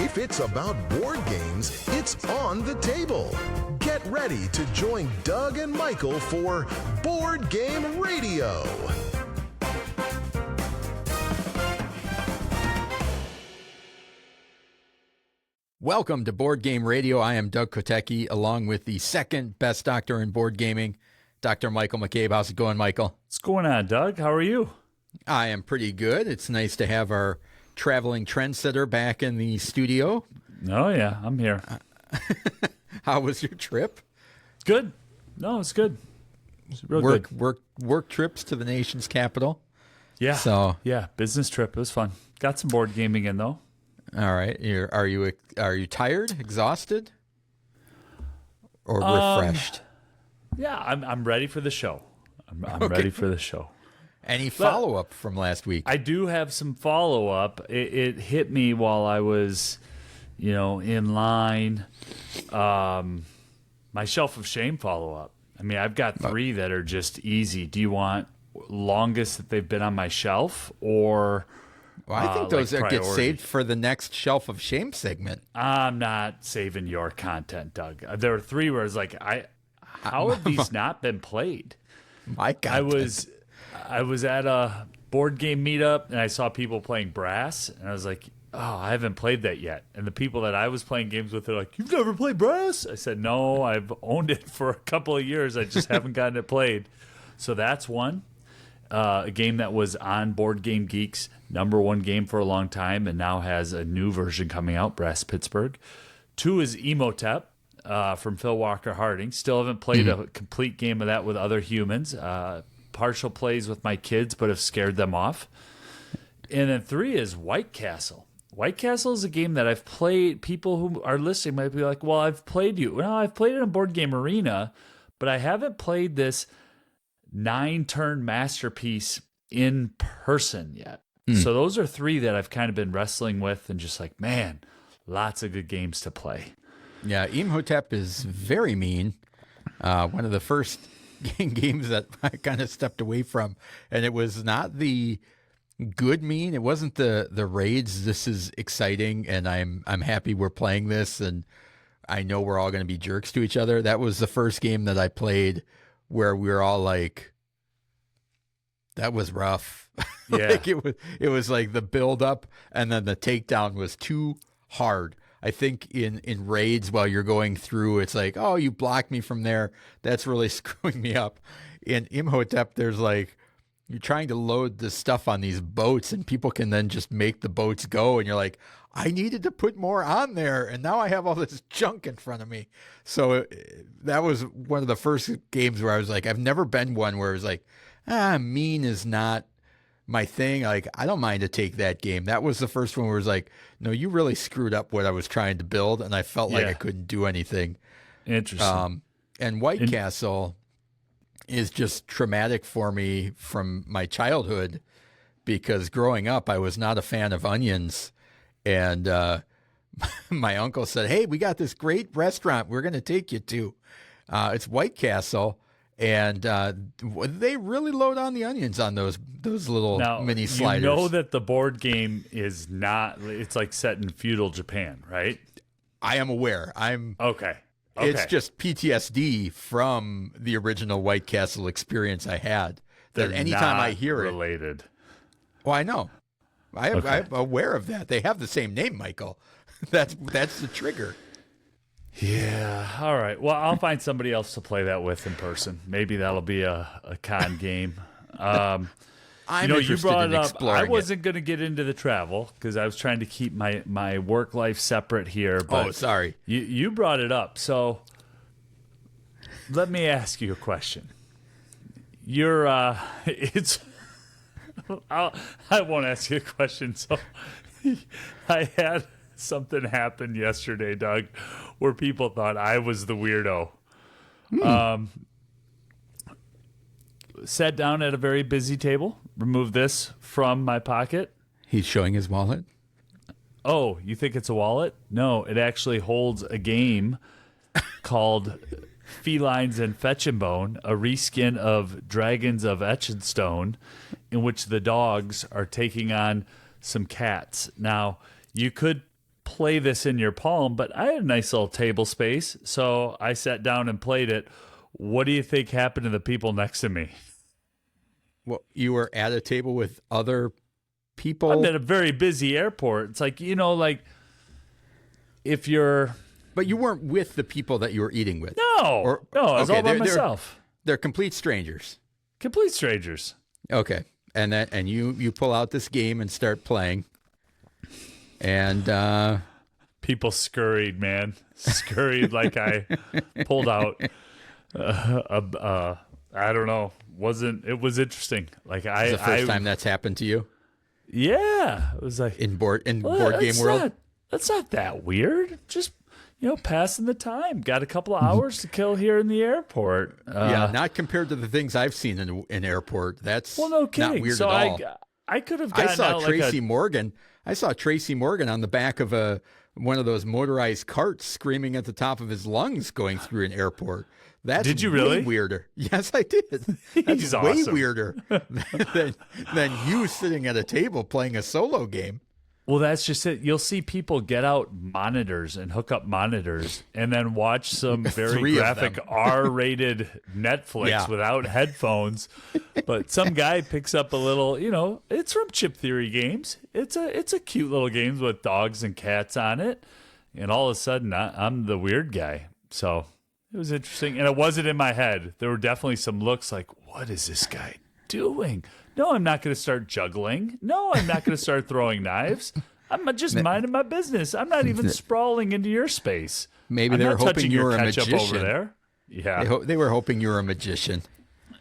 If it's about board games, it's on the table. Get ready to join Doug and Michael for Board Game Radio. Welcome to Board Game Radio. I am Doug Kotecki, along with the second best doctor in board gaming, Dr. Michael McCabe. How's it going, Michael? What's going on, Doug? How are you? I am pretty good. It's nice to have our traveling trendsetter back in the studio. Oh, yeah, I'm here. How was your trip? Good. No, it's good. It's real good. Work trips to the nation's capital. Yeah. Yeah, business trip. It was fun. Got some board gaming in, though. All right. Are you tired, exhausted, or refreshed? Yeah, I'm ready for the show. I'm Okay. ready for the show. Any follow-up from last week? I do have some follow-up. It hit me while I was, in line. My Shelf of Shame follow-up. I mean, I've got 3 that are just easy. Do you want longest that they've been on my shelf, or... Well, I think those get priority? saved for the next Shelf of Shame segment. I'm not saving your content, Doug. There were 3 where I was like, how have these not been played? My content. I was at a board game meetup, and I saw people playing Brass, and I was like, oh, I haven't played that yet. And the people that I was playing games with are like, you've never played Brass? I said, no, I've owned it for a couple of years. I just haven't gotten it played. So that's one. A game that was on Board Game Geek's #1 game for a long time and now has a new version coming out, Brass Pittsburgh. 2 is Emotep from Phil Walker Harding. Still haven't played a complete game of that with other humans. Partial plays with my kids, but have scared them off. And then 3 is White Castle. White Castle is a game that I've played. People who are listening might be like, well, I've played you. Well, I've played it in Board Game Arena, but I haven't played this 9-turn masterpiece in person yet. So those are 3 that I've kind of been wrestling with and just like, man, lots of good games to play. Yeah, Imhotep is very mean. One of the first games that I kind of stepped away from, and it was not the good mean. It wasn't the raids. This is exciting, and I'm happy we're playing this, and I know we're all going to be jerks to each other. That was the first game that I played where we were all like, that was rough. Yeah. Like it was like the build up and then the takedown was too hard. I think in raids while you're going through, it's like, oh, you blocked me from there. That's really screwing me up. In Imhotep, there's like, you're trying to load the stuff on these boats and people can then just make the boats go. And you're like, I needed to put more on there. And now I have all this junk in front of me. So that was one of the first games where I was like, I've never been one where it was like, mean is not my thing. Like, I don't mind to take that game. That was the first one where it was like, no, you really screwed up what I was trying to build. And I felt like I couldn't do anything. Interesting. And White Castle is just traumatic for me from my childhood because growing up, I was not a fan of onions. And my uncle said, hey, we got this great restaurant we're going to take you to. It's White Castle. And they really load on the onions on those little mini sliders. You know that the board game is not, it's like set in feudal Japan, right? I am aware. Okay. It's just PTSD from the original White Castle experience I had. That anytime I hear related. Well, I know. I'm aware of that. They have the same name, Michael. That's the trigger. Yeah. All right. Well, I'll find somebody else to play that with in person. Maybe that'll be a con game. I'm you brought in it up. exploring I wasn't going to get into the travel because I was trying to keep my work life separate here. But sorry. You brought it up. So let me ask you a question. I won't ask you a question. So I had something happened yesterday, Doug, where people thought I was the weirdo. Sat down at a very busy table, removed this from my pocket. He's showing his wallet. Oh, you think it's a wallet? No, it actually holds a game called Felines and Fetch and Bone, a reskin of Dragons of Etchenstone, in which the dogs are taking on some cats. Now, you could play this in your palm, but I had a nice little table space, so I sat down and played it. What do you think happened to the people next to me? Well, you were at a table with other people. I'm at a very busy airport. It's like, like if you're... But you weren't with the people that you were eating with. No, I was all by myself. They're complete strangers. Complete strangers. Okay. And you pull out this game and start playing. And people scurried, man. Scurried like I pulled out I don't know. It was interesting. Like it's the first time that's happened to you? Yeah. It was like in board game world? That's not that weird. Just passing the time. Got a couple of hours to kill here in the airport. Yeah, not compared to the things I've seen in airport. That's no kidding. Not weird at all. I could have gotten I saw Tracy Morgan on the back of one of those motorized carts screaming at the top of his lungs going through an airport. Did you really? Way weirder. Yes, I did. That's He's way awesome. weirder than you sitting at a table playing a solo game. Well, that's just it. You'll see people get out monitors and hook up monitors and then watch some very graphic R-rated Netflix without headphones. But some guy picks up a little, it's from Chip Theory Games. It's a cute little game with dogs and cats on it. And all of a sudden, I'm the weird guy. So it was interesting. And it wasn't in my head. There were definitely some looks like, what is this guy doing? No, I'm not going to start juggling. No, I'm not going to start throwing knives. I'm just minding my business. I'm not even sprawling into your space. Maybe they were hoping you were a magician magician over there. Yeah, they were hoping you were a magician.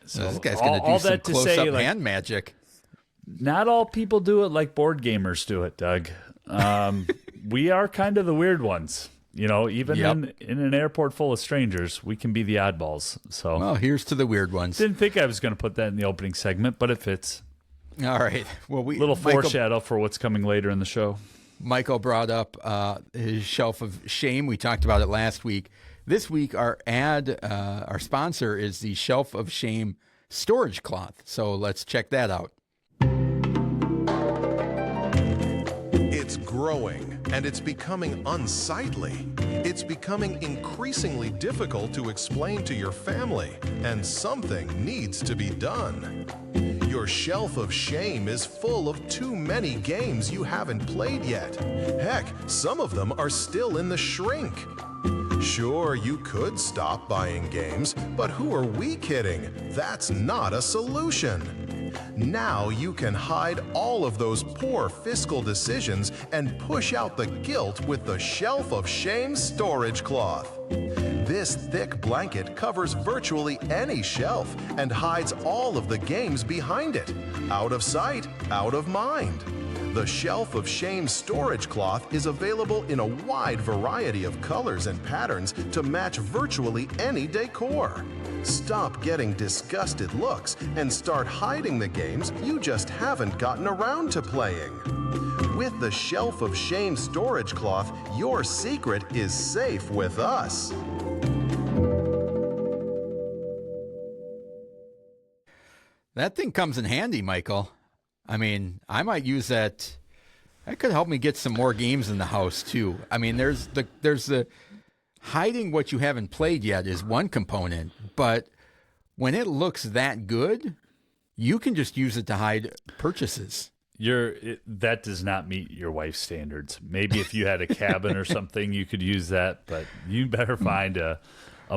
So this guy's going to do all some that to say, close-up hand magic. Not all people do it like board gamers do it, Doug. We are kind of the weird ones. Even in an airport full of strangers, we can be the oddballs. So, well, here's to the weird ones. Didn't think I was going to put that in the opening segment, but it fits. All right. Well, foreshadow for what's coming later in the show. Michael brought up his shelf of shame. We talked about it last week. This week, our sponsor is the Shelf of Shame storage cloth. So let's check that out. It's growing, and it's becoming unsightly. It's becoming increasingly difficult to explain to your family, and something needs to be done. Your shelf of shame is full of too many games you haven't played yet. Heck, some of them are still in the shrink. Sure, you could stop buying games, but who are we kidding? That's not a solution. Now you can hide all of those poor fiscal decisions and push out the guilt with the Shelf of Shame storage cloth. This thick blanket covers virtually any shelf and hides all of the games behind it. Out of sight, out of mind. The Shelf of Shame storage cloth is available in a wide variety of colors and patterns to match virtually any decor. Stop getting disgusted looks and start hiding the games you just haven't gotten around to playing. With the Shelf of Shame storage cloth, your secret is safe with us. That thing comes in handy, Michael. I mean, I might use that. That could help me get some more games in the house too. I mean, there's the hiding what you haven't played yet is one component, but when it looks that good, you can just use it to hide purchases. That does not meet your wife's standards. Maybe if you had a cabin or something, you could use that, but you better find a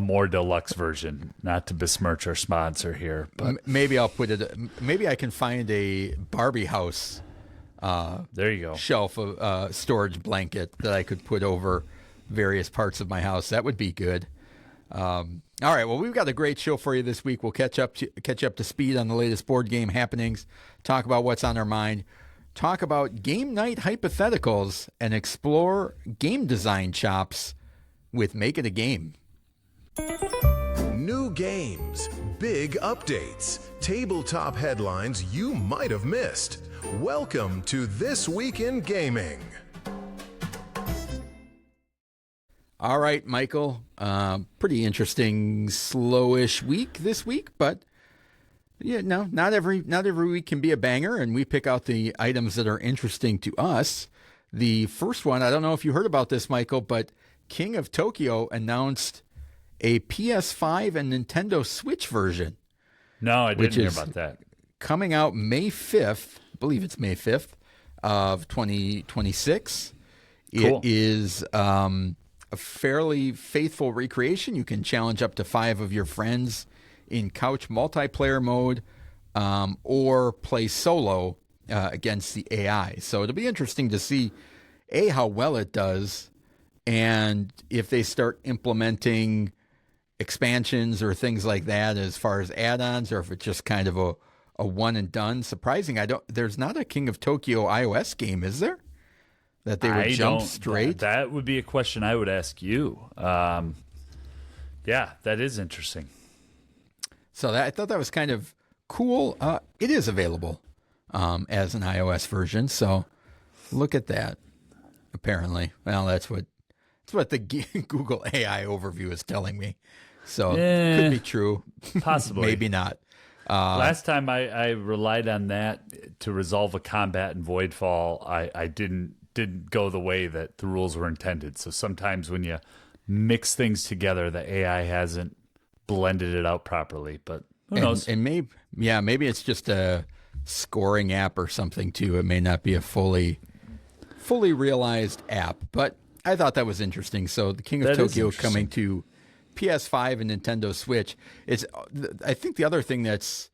more deluxe version, not to besmirch our sponsor here. But maybe I'll put it. Maybe I can find a Barbie house. There you go. Shelf of storage blanket that I could put over various parts of my house. That would be good. All right. Well, we've got a great show for you this week. We'll catch up to speed on the latest board game happenings. Talk about what's on our mind. Talk about game night hypotheticals and explore game design chops with Make It a Game. New games, big updates, tabletop headlines you might have missed. Welcome to This Week in Gaming. All right, Michael. Pretty interesting, slowish week this week, but yeah, no, not every week can be a banger, and we pick out the items that are interesting to us. The first one, I don't know if you heard about this, Michael, but King of Tokyo announced a PS5 and Nintendo Switch version. No, I which didn't hear is about that. coming out May 5th. I believe it's May 5th of 2026. Cool. It is a fairly faithful recreation. You can challenge up to 5 of your friends in couch multiplayer mode, or play solo against the AI. So it'll be interesting to see, how well it does, and if they start implementing expansions or things like that as far as add-ons, or if it's just kind of a one and done. Surprising, there's not a King of Tokyo iOS game, is there? That they would jump straight? That would be a question I would ask you. Yeah, that is interesting. So I thought that was kind of cool. It is available as an iOS version, so look at that. Apparently, well, that's what the Google AI overview is telling me. So could be true, possibly, maybe not. Last time I relied on that to resolve a combat in Voidfall, I didn't go the way that the rules were intended. So sometimes when you mix things together, the AI hasn't blended it out properly. But who knows? And maybe it's just a scoring app or something too. It may not be a fully realized app, but I thought that was interesting. So the King of Tokyo coming to PS5 and Nintendo Switch. I think the other thing that's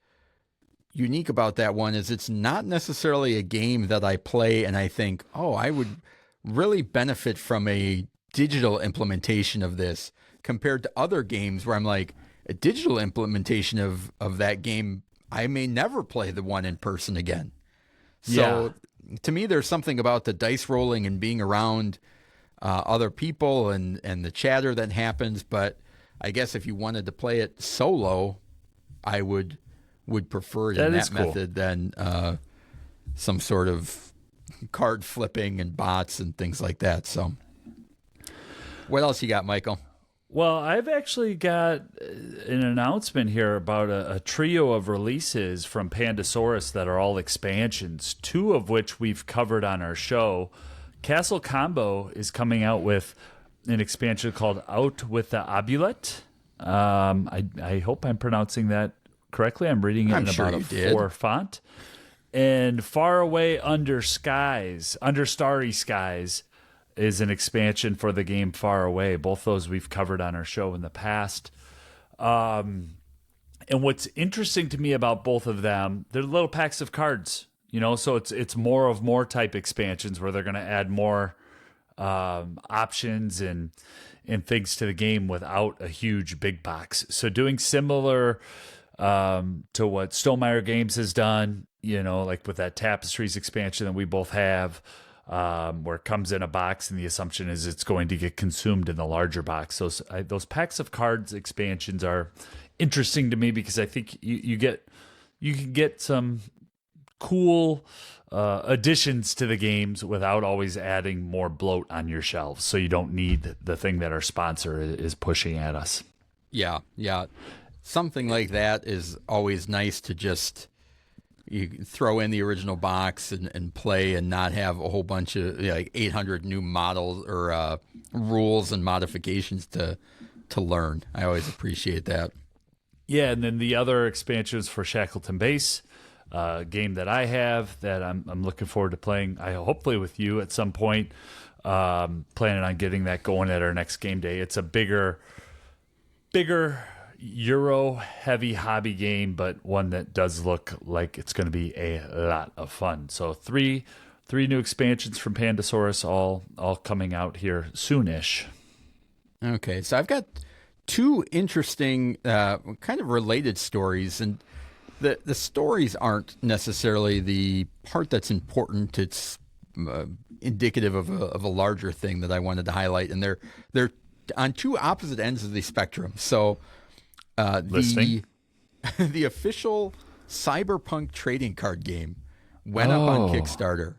unique about that one is it's not necessarily a game that I play and I think, oh, I would really benefit from a digital implementation of this, compared to other games where I'm like, a digital implementation of that game, I may never play the one in person again. So to me, there's something about the dice rolling and being around other people and the chatter that happens. But I guess if you wanted to play it solo, I would prefer it in that method than some sort of card flipping and bots and things like that. So what else you got, Michael? Well, I've actually got an announcement here about a trio of releases from Pandasaurus that are all expansions, 2 of which we've covered on our show. Castle Combo is coming out with an expansion called Out with the Amulet. I hope I'm pronouncing that correctly. I'm reading it in about a 4 font. And Far Away Under Starry Skies is an expansion for the game Far Away. Both those we've covered on our show in the past. And what's interesting to me about both of them, they're little packs of cards, so it's more of more type expansions where they're going to add more options and things to the game without a huge big box. So doing similar to what Stonemaier Games has done, like with that Tapestries expansion that we both have, where it comes in a box and the assumption is it's going to get consumed in the larger box. Those packs of cards expansions are interesting to me because I think you can get some cool additions to the games without always adding more bloat on your shelves. So you don't need the thing that our sponsor is pushing at us. Yeah. Something like that is always nice to just you throw in the original box and play and not have a whole bunch of 800 new models or rules and modifications to learn. I always appreciate that. Yeah, and then the other expansions for Shackleton Base, game that I have that I'm looking forward to playing, hopefully with you at some point, planning on getting that going at our next game day. It's a bigger Euro heavy hobby game, but one that does look like it's going to be a lot of fun. So three new expansions from Pandasaurus, all coming out here soonish. Okay, so I've got 2 interesting kind of related stories, and the stories aren't necessarily the part that's important. It's indicative of a larger thing that I wanted to highlight, and they're on 2 opposite ends of the spectrum. So the official Cyberpunk trading card game went up on Kickstarter,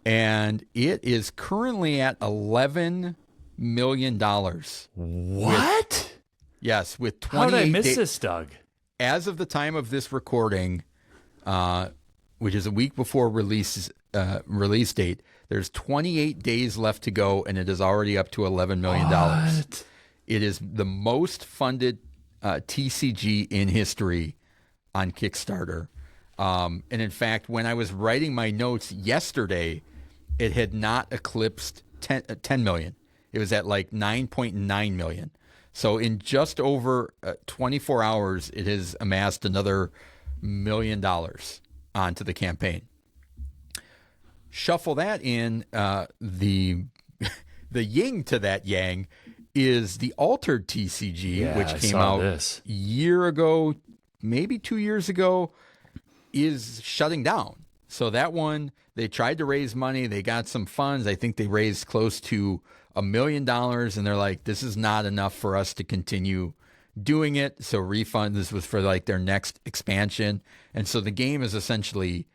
and it is currently at $11 million. What? Yes, with 28 How did I miss this, Doug? As of the time of this recording, which is a week before release, release date. There's 28 days left to go, and it is already up to $11 million. What? It is the most funded TCG in history on Kickstarter. And in fact, when I was writing my notes yesterday, it had not eclipsed 10 million. It was at like 9.9 million. So in just over 24 hours, it has amassed another $1 million onto the campaign. Shuffle that in, the yin to that yang is the Altered TCG, which came out a year ago, maybe 2 years ago, is shutting down. So that one, they tried to raise money. They got some funds. I think they raised close to $1 million, and they're like, this is not enough for us to continue doing it. So refund. This was for like their next expansion. And so the game is essentially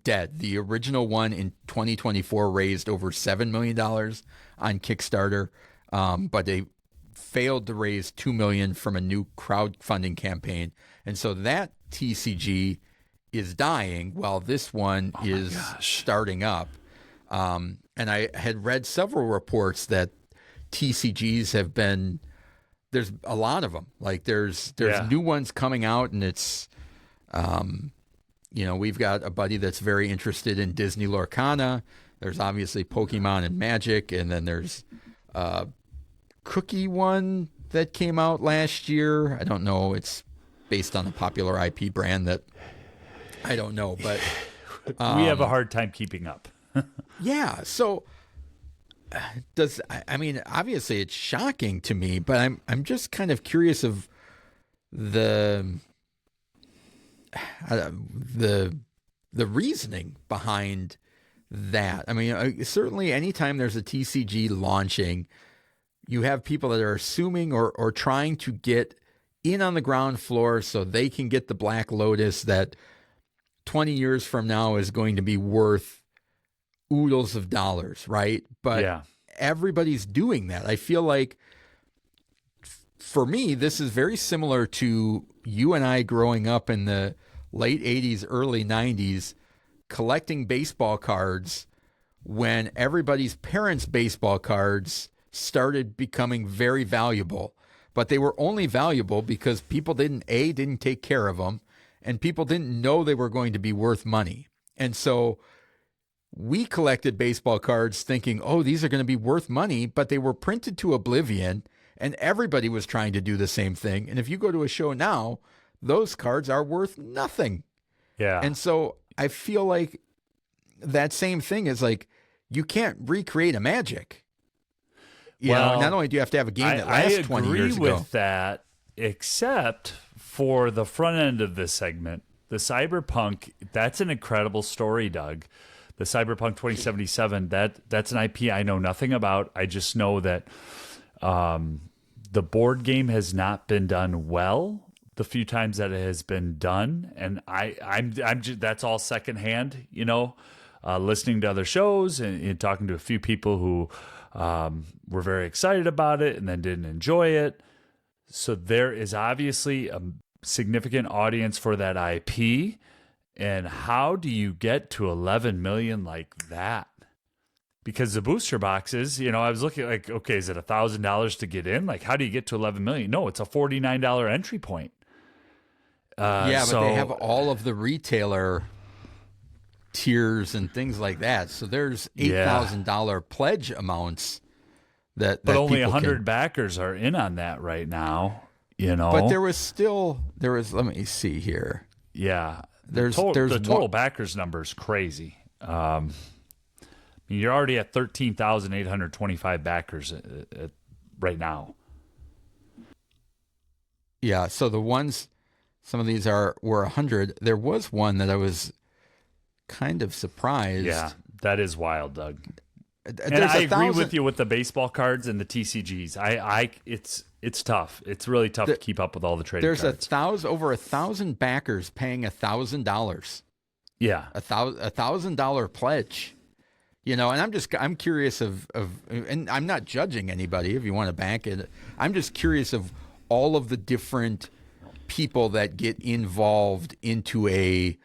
dead. The original one in 2024 raised over $7 million on Kickstarter, but they failed to raise $2 million from a new crowdfunding campaign. And so that TCG is dying while this one is starting up. And I had read several reports that TCGs have been, there's a lot of them. Like there's new ones coming out, and it's, we've got a buddy that's very interested in Disney Lorcana. There's obviously Pokemon and Magic, and then there's a cookie one that came out last year. I don't know. It's based on a popular IP brand that I don't know, but we have a hard time keeping up. Yeah. So obviously it's shocking to me, but I'm just kind of curious of the reasoning behind that. I mean, certainly anytime there's a TCG launching, you have people that are assuming or trying to get in on the ground floor so they can get the Black Lotus that 20 years from now is going to be worth oodles of dollars, right? But everybody's doing that. I feel like, for me, this is very similar to you and I growing up in the late 80s, early 90s, collecting baseball cards when everybody's parents' baseball cards started becoming very valuable. But they were only valuable because people didn't take care of them, and people didn't know they were going to be worth money. And so we collected baseball cards thinking, oh, these are going to be worth money, but they were printed to oblivion, and everybody was trying to do the same thing. And if you go to a show now, those cards are worth nothing. Yeah. And so I feel like that same thing is like, you can't recreate a Magic. You know, not only do you have to have a game that lasts 20 years ago. I agree with that, except for the front end of this segment, the Cyberpunk, that's an incredible story, Doug. The Cyberpunk 2077, that's an IP I know nothing about. I just know that the board game has not been done well the few times that it has been done, and I'm just, that's all secondhand, listening to other shows and talking to a few people who were very excited about it and then didn't enjoy it. So there is obviously a significant audience for that IP. And how do you get to 11 million like that? Because the booster boxes, I was looking like, okay, is it $1,000 to get in? Like, how do you get to 11 million? No, it's a $49 entry point. But they have all of the retailer tiers and things like that. So there's $8,000 pledge amounts that but only 100 backers are in on that right now. But there was. Let me see here. Yeah, the total backers number is crazy. You're already at 13,825 backers right now. Yeah. So the ones, some of these were 100. There was one that I was kind of surprised. Yeah, that is wild, Doug. And I agree with you with the baseball cards and the TCGs. It's tough. It's really tough to keep up with all the trading cards. There's over 1,000 backers paying $1,000. Yeah, $1,000 pledge. And I'm curious and I'm not judging anybody if you want to back it. I'm just curious of all of the different people that get involved into a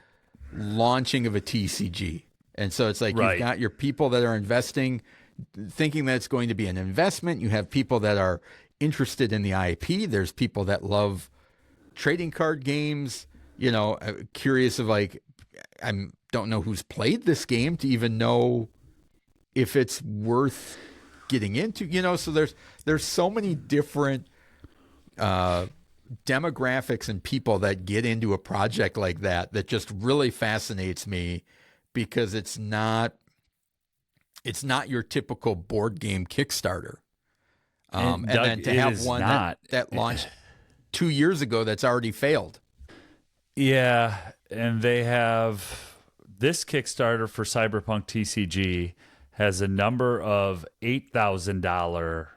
launching of a TCG. And so it's like Right. you've got your people that are investing, thinking that it's going to be an investment. You have people that are interested in the IP. There's people that love trading card games, curious of like, don't know who's played this game to even know if it's worth getting into, so there's so many different demographics and people that get into a project like that just really fascinates me, because it's not your typical board game Kickstarter. And Doug, then to it have is one not. that launched 2 years ago that's already failed. Yeah, and they have this Kickstarter for Cyberpunk TCG has a number of $8,000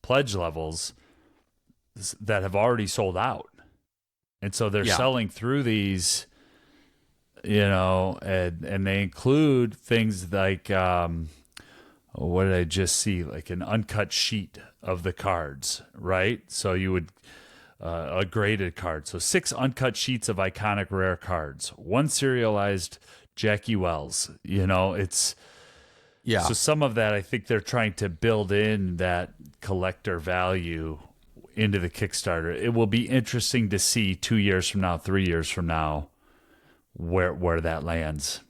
pledge levels that have already sold out. And so they're selling through these, and they include things like, what did I just see? Like an uncut sheet of the cards, right? So you would, a graded card. So 6 uncut sheets of iconic rare cards, 1 serialized Jackie Wells. It's, so some of that, I think they're trying to build in that collector value into the Kickstarter. It will be interesting to see 2 years from now, 3 years from now, where that lands.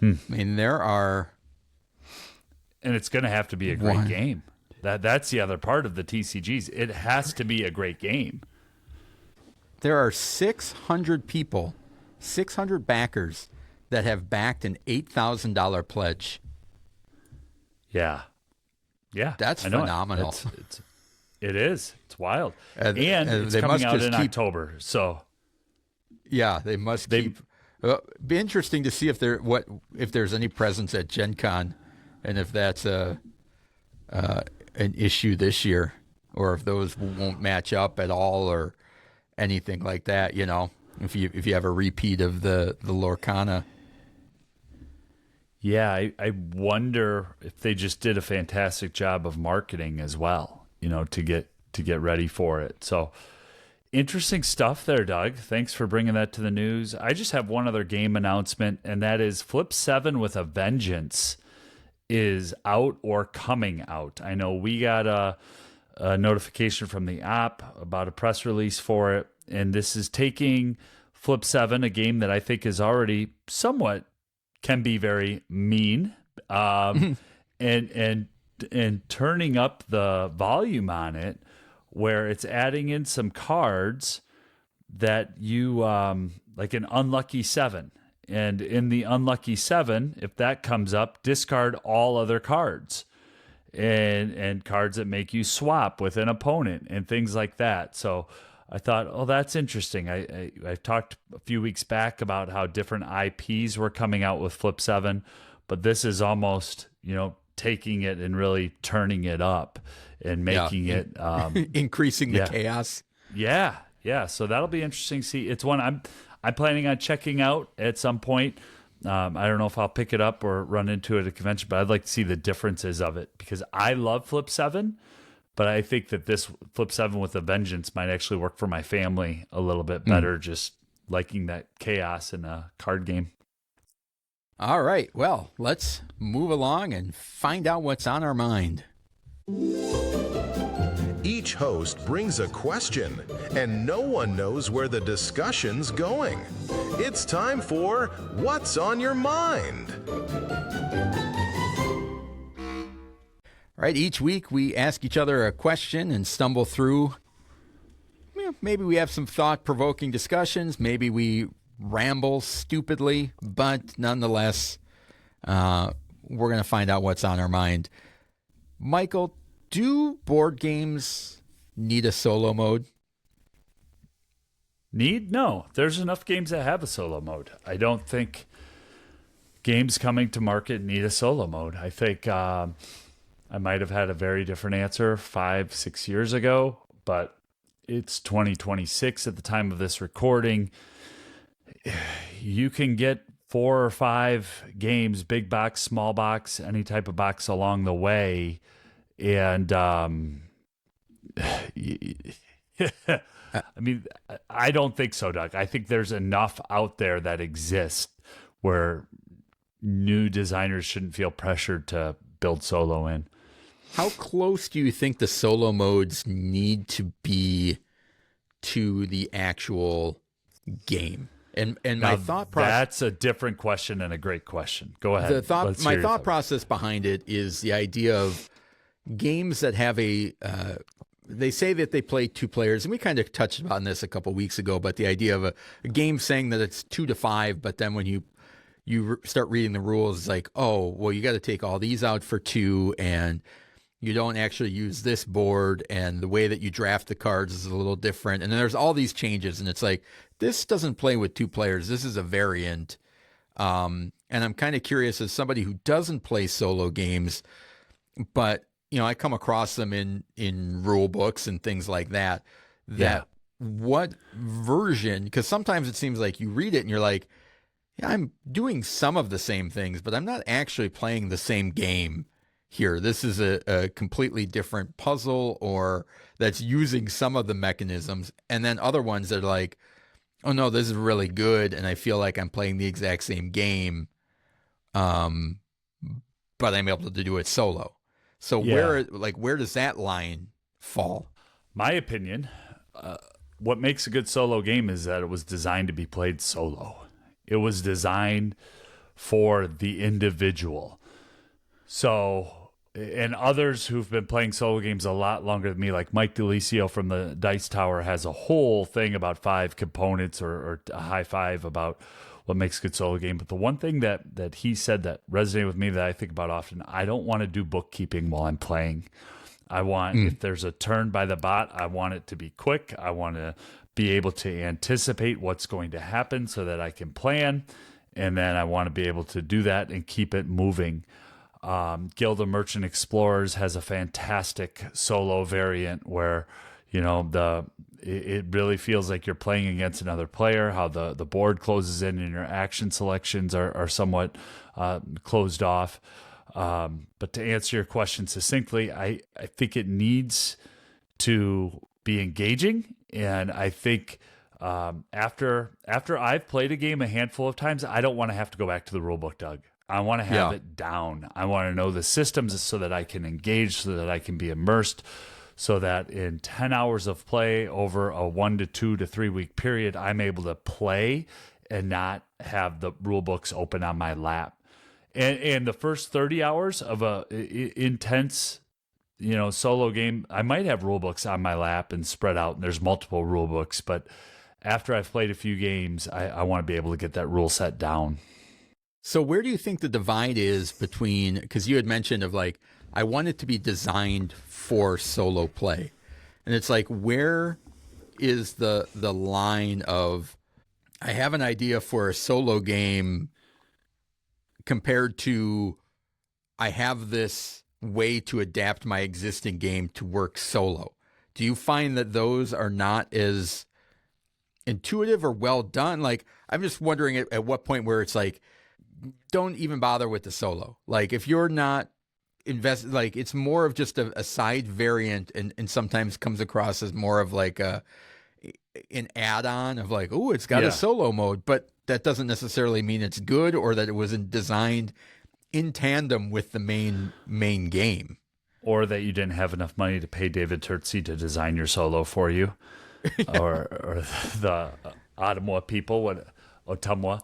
I mean, there are, and it's going to have to be a great game. That's the other part of the TCGs. It has to be a great game. There are 600 people, 600 backers that have backed an $8,000 pledge. Yeah. That's I know phenomenal. It is. It's wild. And it's they coming must out just in keep- October. So Yeah, they must keep. Be interesting to see if there's any presence at Gen Con, and if that's an issue this year, or if those won't match up at all, or anything like that. If you have a repeat of the Lorcana. yeah, I wonder if they just did a fantastic job of marketing as well, to get ready for it. So interesting stuff there, Doug. Thanks for bringing that to the news. I just have one other game announcement, and that is Flip 7 with a Vengeance is out or coming out. I know we got a notification from the app about a press release for it, and this is taking Flip 7, a game that I think is already somewhat can be very mean, and turning up the volume on it, where it's adding in some cards that you like an unlucky 7. And in the unlucky 7, if that comes up, discard all other cards and cards that make you swap with an opponent and things like that. So I thought, oh, that's interesting. I talked a few weeks back about how different IPs were coming out with Flip 7, but this is almost, taking it and really turning it up and making it increasing the chaos. Yeah. So that'll be interesting to see. It's one I'm planning on checking out at some point. I don't know if I'll pick it up or run into it at a convention, but I'd like to see the differences of it, because I love Flip 7, but I think that this Flip 7 with a Vengeance might actually work for my family a little bit better, just liking that chaos in a card game. All right. Well, let's move along and find out what's on our mind. Each host brings a question, and no one knows where the discussion's going. It's time for What's on Your Mind? All right. Each week we ask each other a question and stumble through. Maybe we have some thought-provoking discussions. Maybe we ramble stupidly, but nonetheless, we're going to find out what's on our mind. Michael, do board games need a solo mode? No, there's enough games that have a solo mode. I don't think games coming to market need a solo mode. I think I might have had a very different answer 5-6 years ago, but it's 2026 at the time of this recording. You can get 4 or 5 games, big box, small box, any type of box along the way. And I mean, I don't think so, Doug. I think there's enough out there that exists where new designers shouldn't feel pressured to build solo in. How close do you think the solo modes need to be to the actual game? And my thought process, that's a different question and a great question. Go ahead. My thought process behind it is the idea of games that have they say that they play 2 players, and we kind of touched on this a couple weeks ago, but the idea of a game saying that it's 2 to 5, but then when you start reading the rules, it's like, oh, well, you got to take all these out for 2, and you don't actually use this board, and the way that you draft the cards is a little different. And then there's all these changes, and it's like, this doesn't play with 2 players. This is a variant. And I'm kind of curious, as somebody who doesn't play solo games, but I come across them in rule books and things like that, what version, because sometimes it seems like you read it and you're like, yeah, I'm doing some of the same things, but I'm not actually playing the same game here. This is a completely different puzzle, or that's using some of the mechanisms, and then other ones that are like, oh no, this is really good, and I feel like I'm playing the exact same game, but I'm able to do it solo. So where does that line fall? My opinion, what makes a good solo game is that it was designed to be played solo. It was designed for the individual. So, and others who've been playing solo games a lot longer than me, like Mike DeLisio from the Dice Tower, has a whole thing about 5 components, or a high 5 about what makes a good solo game. But the one thing that he said that resonated with me, that I think about often, I don't want to do bookkeeping while I'm playing. I want, if there's a turn by the bot, I want it to be quick. I want to be able to anticipate what's going to happen so that I can plan. And then I want to be able to do that and keep it moving. Guild of Merchant Explorers has a fantastic solo variant where, it really feels like you're playing against another player, how the board closes in and your action selections are somewhat closed off. But to answer your question succinctly, I think it needs to be engaging. And I think after I've played a game a handful of times, I don't want to have to go back to the rule book, Doug. I want to have it down. I want to know the systems so that I can engage, so that I can be immersed, so that in 10 hours of play over a 1 to 2 to 3 week period, I'm able to play and not have the rule books open on my lap. And the first 30 hours of a intense, solo game, I might have rule books on my lap and spread out, and there's multiple rule books. But after I've played a few games, I want to be able to get that rule set down. So where do you think the divide is between, because you had mentioned of like, I want it to be designed for solo play. And it's like, where is the line of, I have an idea for a solo game compared to, I have this way to adapt my existing game to work solo? Do you find that those are not as intuitive or well done? Like, I'm just wondering at what point where it's like, don't even bother with the solo. Like, if you're not invested, like, it's more of just a side variant, and sometimes comes across as more of like an add-on of like, oh, it's got a solo mode, but that doesn't necessarily mean it's good, or that it wasn't designed in tandem with the main game. Or that you didn't have enough money to pay David Turtsey to design your solo for you. or the Ottawa people, Otumwa.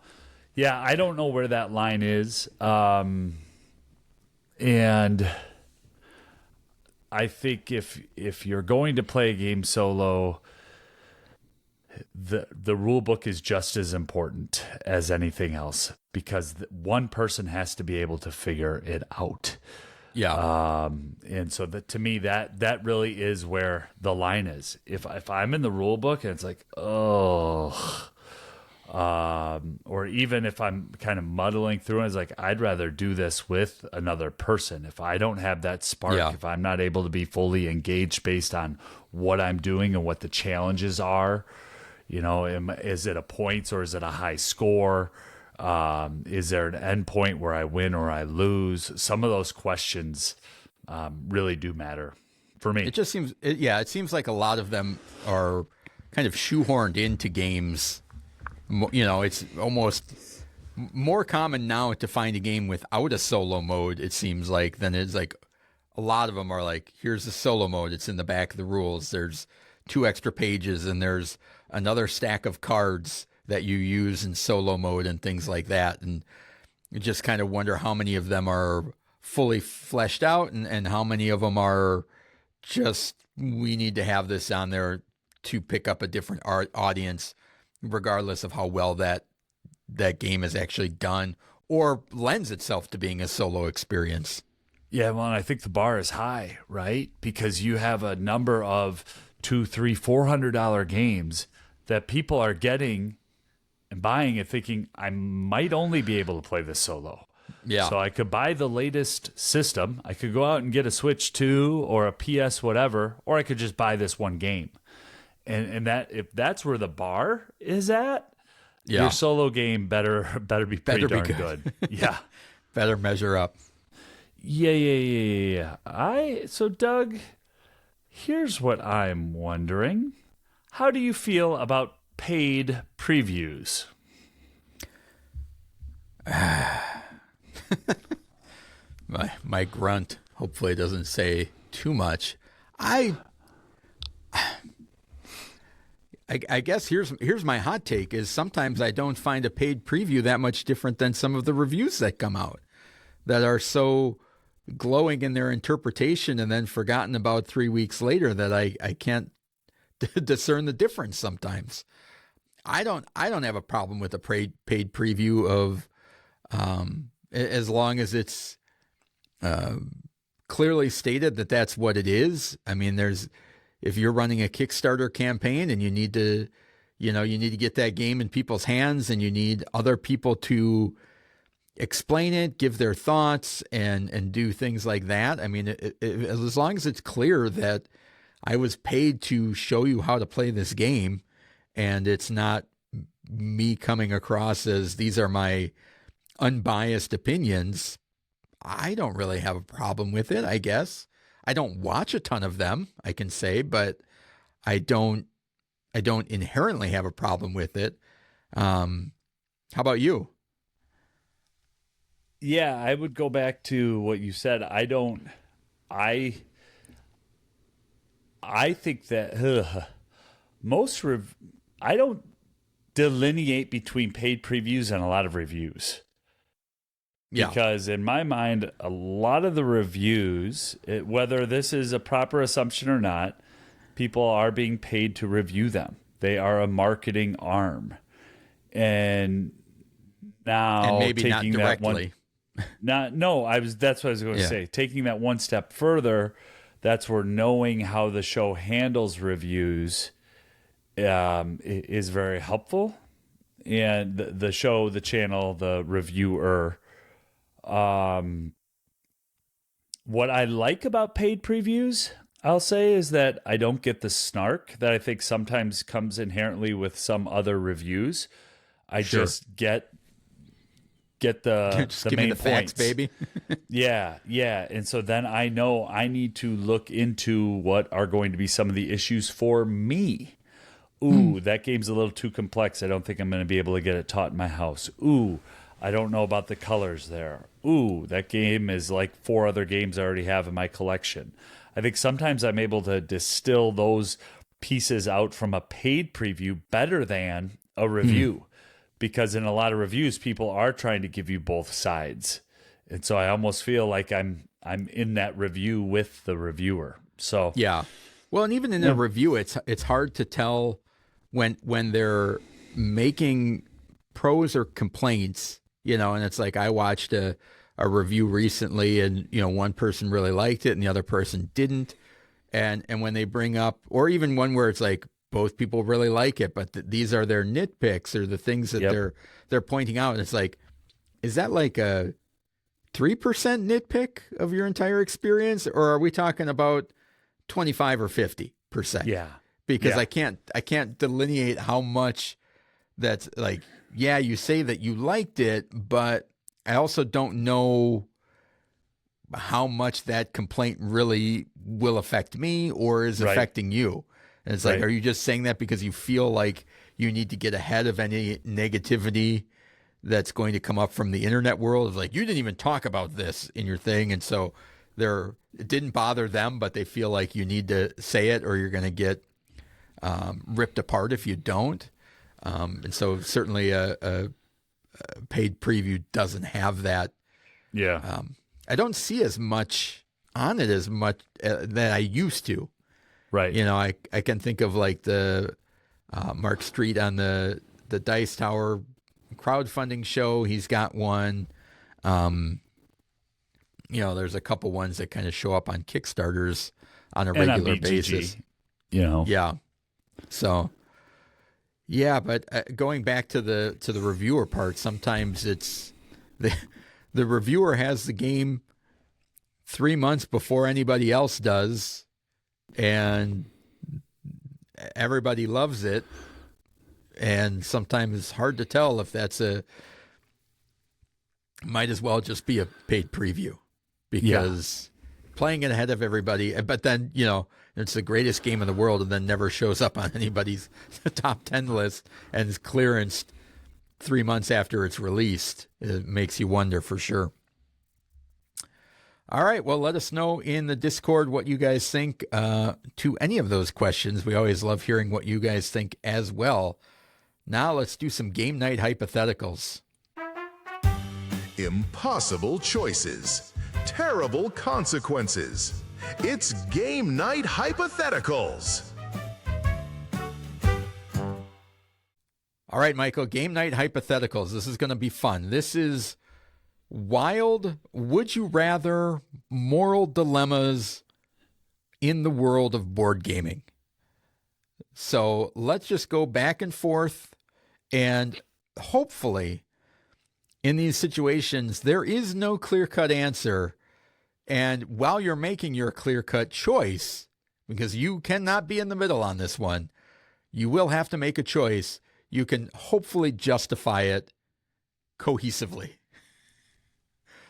Yeah, I don't know where that line is. And I think if you're going to play a game solo, the rule book is just as important as anything else, because one person has to be able to figure it out. Yeah. And so to me, that really is where the line is. If I'm in the rule book and it's like, or even if I'm kind of muddling through it, it's like, I'd rather do this with another person. If I don't have that spark, if I'm not able to be fully engaged based on what I'm doing and what the challenges are, is it a points or is it a high score? Is there an end point where I win or I lose? Some of those questions really do matter for me. It just seems, it seems like a lot of them are kind of shoehorned into games. It's almost more common now to find a game without a solo mode, it seems like, than it's like a lot of them are like, here's the solo mode. It's in the back of the rules. There's 2 extra pages and there's another stack of cards that you use in solo mode and things like that. And you just kind of wonder how many of them are fully fleshed out and how many of them are just, we need to have this on there to pick up a different audience, regardless of how well that game is actually done or lends itself to being a solo experience. Yeah, well, and I think the bar is high, right? Because you have a number of $200, $300, $400 games that people are getting and buying and thinking, I might only be able to play this solo. Yeah. So I could buy the latest system. I could go out and get a Switch 2 or a PS whatever, or I could just buy this one game. And that, if that's where the bar is at, your solo game better be pretty darn good. Yeah. Better measure up. Yeah. So Doug, here's what I'm wondering. How do you feel about paid previews? My grunt hopefully doesn't say too much. I guess here's my hot take is sometimes I don't find a paid preview that much different than some of the reviews that come out that are so glowing in their interpretation and then forgotten about 3 weeks later that I can't discern the difference sometimes. I don't have a problem with a paid preview of as long as it's clearly stated that that's what it is. I mean, if you're running a Kickstarter campaign and you need to get that game in people's hands and you need other people to explain it, give their thoughts and do things like that. I mean, as long as it's clear that I was paid to show you how to play this game and it's not me coming across as these are my unbiased opinions, I don't really have a problem with it, I guess. I don't watch a ton of them, I can say, but I don't inherently have a problem with it. How about you? Yeah, I would go back to what you said. I think that I don't delineate between paid previews and a lot of reviews. Yeah. Because in my mind, a lot of the reviews, whether this is a proper assumption or not, people are being paid to review them. They are a marketing arm. And now maybe taking not that one, directly. That's what I was going to say. Taking that one step further, that's where knowing how the show handles reviews is very helpful. And the show, the channel, the reviewer. What I like about paid previews, I'll say, is that I don't get the snark that I think sometimes comes inherently with some other reviews. I just get the just give main me the facts, points. baby. Yeah. And so then I know I need to look into what are going to be some of the issues for me. Ooh, that game's a little too complex. I don't think I'm going to be able to get it taught in my house. Ooh, I don't know about the colors there. Ooh, that game is like 4 other games I already have in my collection. I think sometimes I'm able to distill those pieces out from a paid preview better than a review. Because in a lot of reviews, people are trying to give you both sides. And so I almost feel like I'm in that review with the reviewer. So yeah. Well, and even in a review, it's hard to tell when they're making pros or complaints, and it's like I watched a review recently and, one person really liked it and the other person didn't. And when they bring up, or even one where it's like both people really like it, but these are their nitpicks or the things that they're pointing out. And it's like, is that like a 3% nitpick of your entire experience? Or are we talking about 25 or 50%? Yeah. Because I can't delineate how much that's like, yeah, you say that you liked it, but I also don't know how much that complaint really will affect me or is affecting you. And it's like, are you just saying that because you feel like you need to get ahead of any negativity that's going to come up from the internet world of like, you didn't even talk about this in your thing. And so it didn't bother them, but they feel like you need to say it or you're going to get ripped apart if you don't. And so certainly a paid preview doesn't have that. Yeah. I don't see as much on it as much that I used to. Right. I can think of like the Mark Street on the Dice Tower crowdfunding show. He's got one. There's a couple ones that kind of show up on Kickstarters on a regular basis. Yeah. So, yeah, but going back to the reviewer part, sometimes it's the reviewer has the game 3 months before anybody else does, and everybody loves it. And sometimes it's hard to tell if that's might as well just be a paid preview because playing it ahead of everybody, but then, it's the greatest game in the world and then never shows up on anybody's top 10 list and is clearanced 3 months after it's released. It makes you wonder for sure. All right. Well, let us know in the Discord what you guys think to any of those questions. We always love hearing what you guys think as well. Now let's do some game night hypotheticals. Impossible choices, terrible consequences. It's game night hypotheticals. All right, Michael, game night hypotheticals. This is going to be fun. This is wild, would you rather moral dilemmas in the world of board gaming. So let's just go back and forth, and hopefully in these situations, there is no clear-cut answer. And while you're making your clear-cut choice, because you cannot be in the middle on this one, you will have to make a choice. You can hopefully justify it cohesively.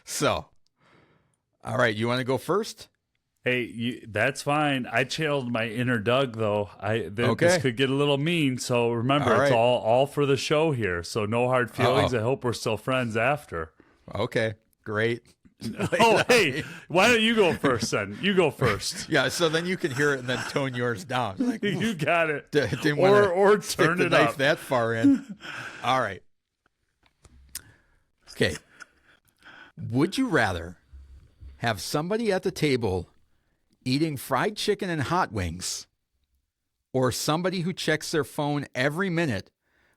So, all right, you want to go first? Hey, that's fine. I channeled my inner Doug, though. Okay. This could get a little mean. So remember, it's all for the show here. So no hard feelings. I hope we're still friends after. Okay, great. Oh, hey, why don't you go first then? You go first. Yeah, so then you can hear it and then tone yours down. Like, you got it. Didn't or stick turn the it knife up that far in. All right. Okay. Would you rather have somebody at the table eating fried chicken and hot wings, or somebody who checks their phone every minute,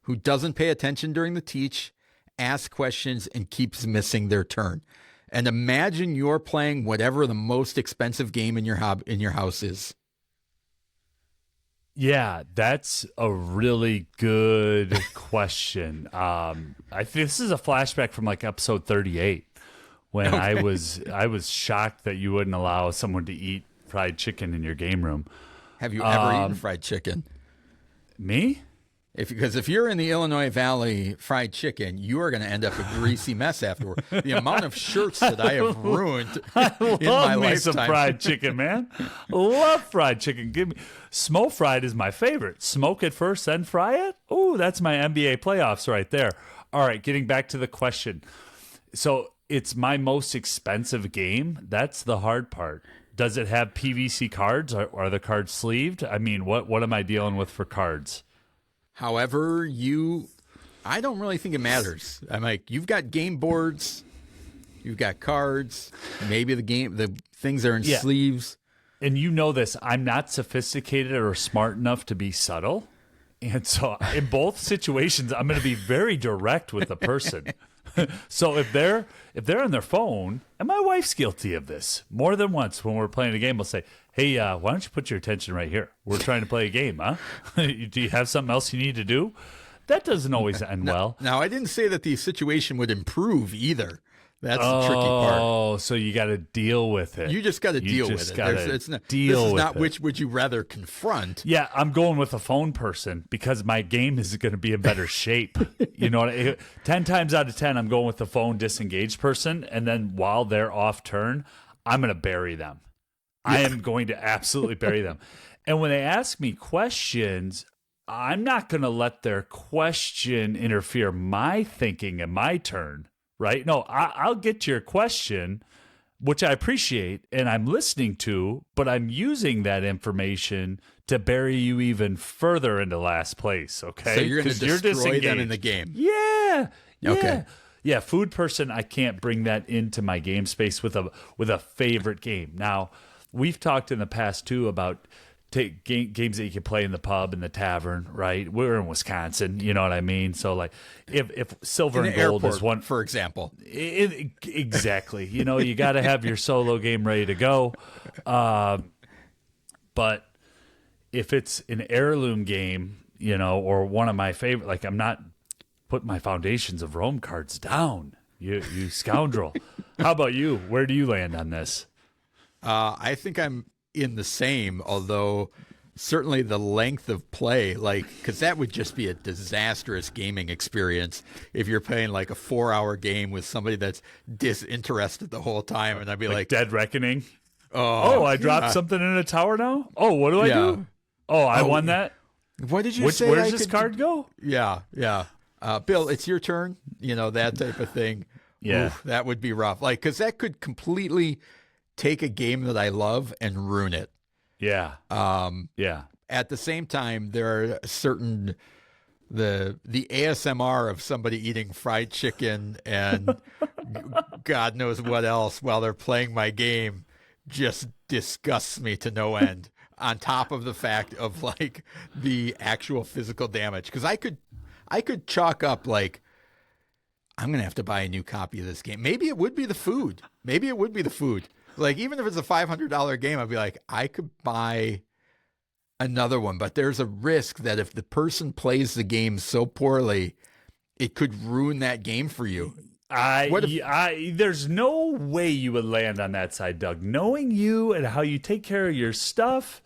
who doesn't pay attention during the teach, asks questions, and keeps missing their turn? And imagine you're playing whatever the most expensive game in your house is. Yeah, that's a really good question. I think this is a flashback from like episode 38 when I was shocked that you wouldn't allow someone to eat fried chicken in your game room. Have you ever eaten fried chicken? Me? Because if you're in the Illinois Valley fried chicken, you are going to end up a greasy mess afterward. The amount of shirts that I have ruined in my Love me lifetime. some fried chicken, man. Love fried chicken. Give me smoke fried is my favorite. Smoke it first, then fry it. Oh, that's my NBA playoffs right there. All right, getting back to the question. So it's my most expensive game. That's the hard part. Does it have PVC cards? Are the cards sleeved? I mean, what am I dealing with for cards? However, I don't really think it matters. I'm like, you've got game boards, you've got cards, maybe the things are in sleeves. And you know this, I'm not sophisticated or smart enough to be subtle. And so in both situations, I'm going to be very direct with the person. So if they're on their phone, and my wife's guilty of this more than once when we're playing a game, we'll say, hey, why don't you put your attention right here? We're trying to play a game, huh? Do you have something else you need to do? That doesn't always end well. Now, I didn't say that the situation would improve either. That's the tricky part. Oh, so you got to deal with it. You just got to deal with it. This is not which would you rather confront. Yeah, I'm going with a phone person because my game is going to be in better shape. You know, 10 times out of 10, I'm going with the phone disengaged person. And then while they're off turn, I'm going to bury them. I am going to absolutely bury them. And when they ask me questions, I'm not going to let their question interfere my thinking and my turn, right? No, I'll get to your question, which I appreciate and I'm listening to, but I'm using that information to bury you even further into last place, okay? So you're going to destroy them in the game. Yeah. Okay. Yeah, food person, I can't bring that into my game space with a favorite game. Now, we've talked in the past too about games that you can play in the pub and the tavern, right? We're in Wisconsin, you know what I mean? So like if silver and gold is one, for example. Exactly. You know, you got to have your solo game ready to go. But if it's an heirloom game, you know, or one of my favorite, like I'm not putting my Foundations of Rome cards down, you scoundrel. How about you? Where do you land on this? I think I'm in the same, although certainly the length of play, like, because that would just be a disastrous gaming experience if you're playing like a 4-hour game with somebody that's disinterested the whole time, and I'd be like Dead Reckoning. Oh, I dropped something in a tower now. Oh, what do I do? Oh, I won that. What did you say? Where does this card go? Yeah. Bill, it's your turn. You know, that type of thing. Yeah. Oof, that would be rough. Like, because that could completely take a game that I love and ruin it. Yeah. Yeah. At the same time, there are certain the ASMR of somebody eating fried chicken and God knows what else while they're playing my game just disgusts me to no end. On top of the fact of like the actual physical damage, because I could chalk up like, I'm gonna have to buy a new copy of this game. Maybe it would be the food. Like, even if it's a $500 game, I'd be like, I could buy another one. But there's a risk that if the person plays the game so poorly, it could ruin that game for you. There's no way you would land on that side, Doug. Knowing you and how you take care of your stuff,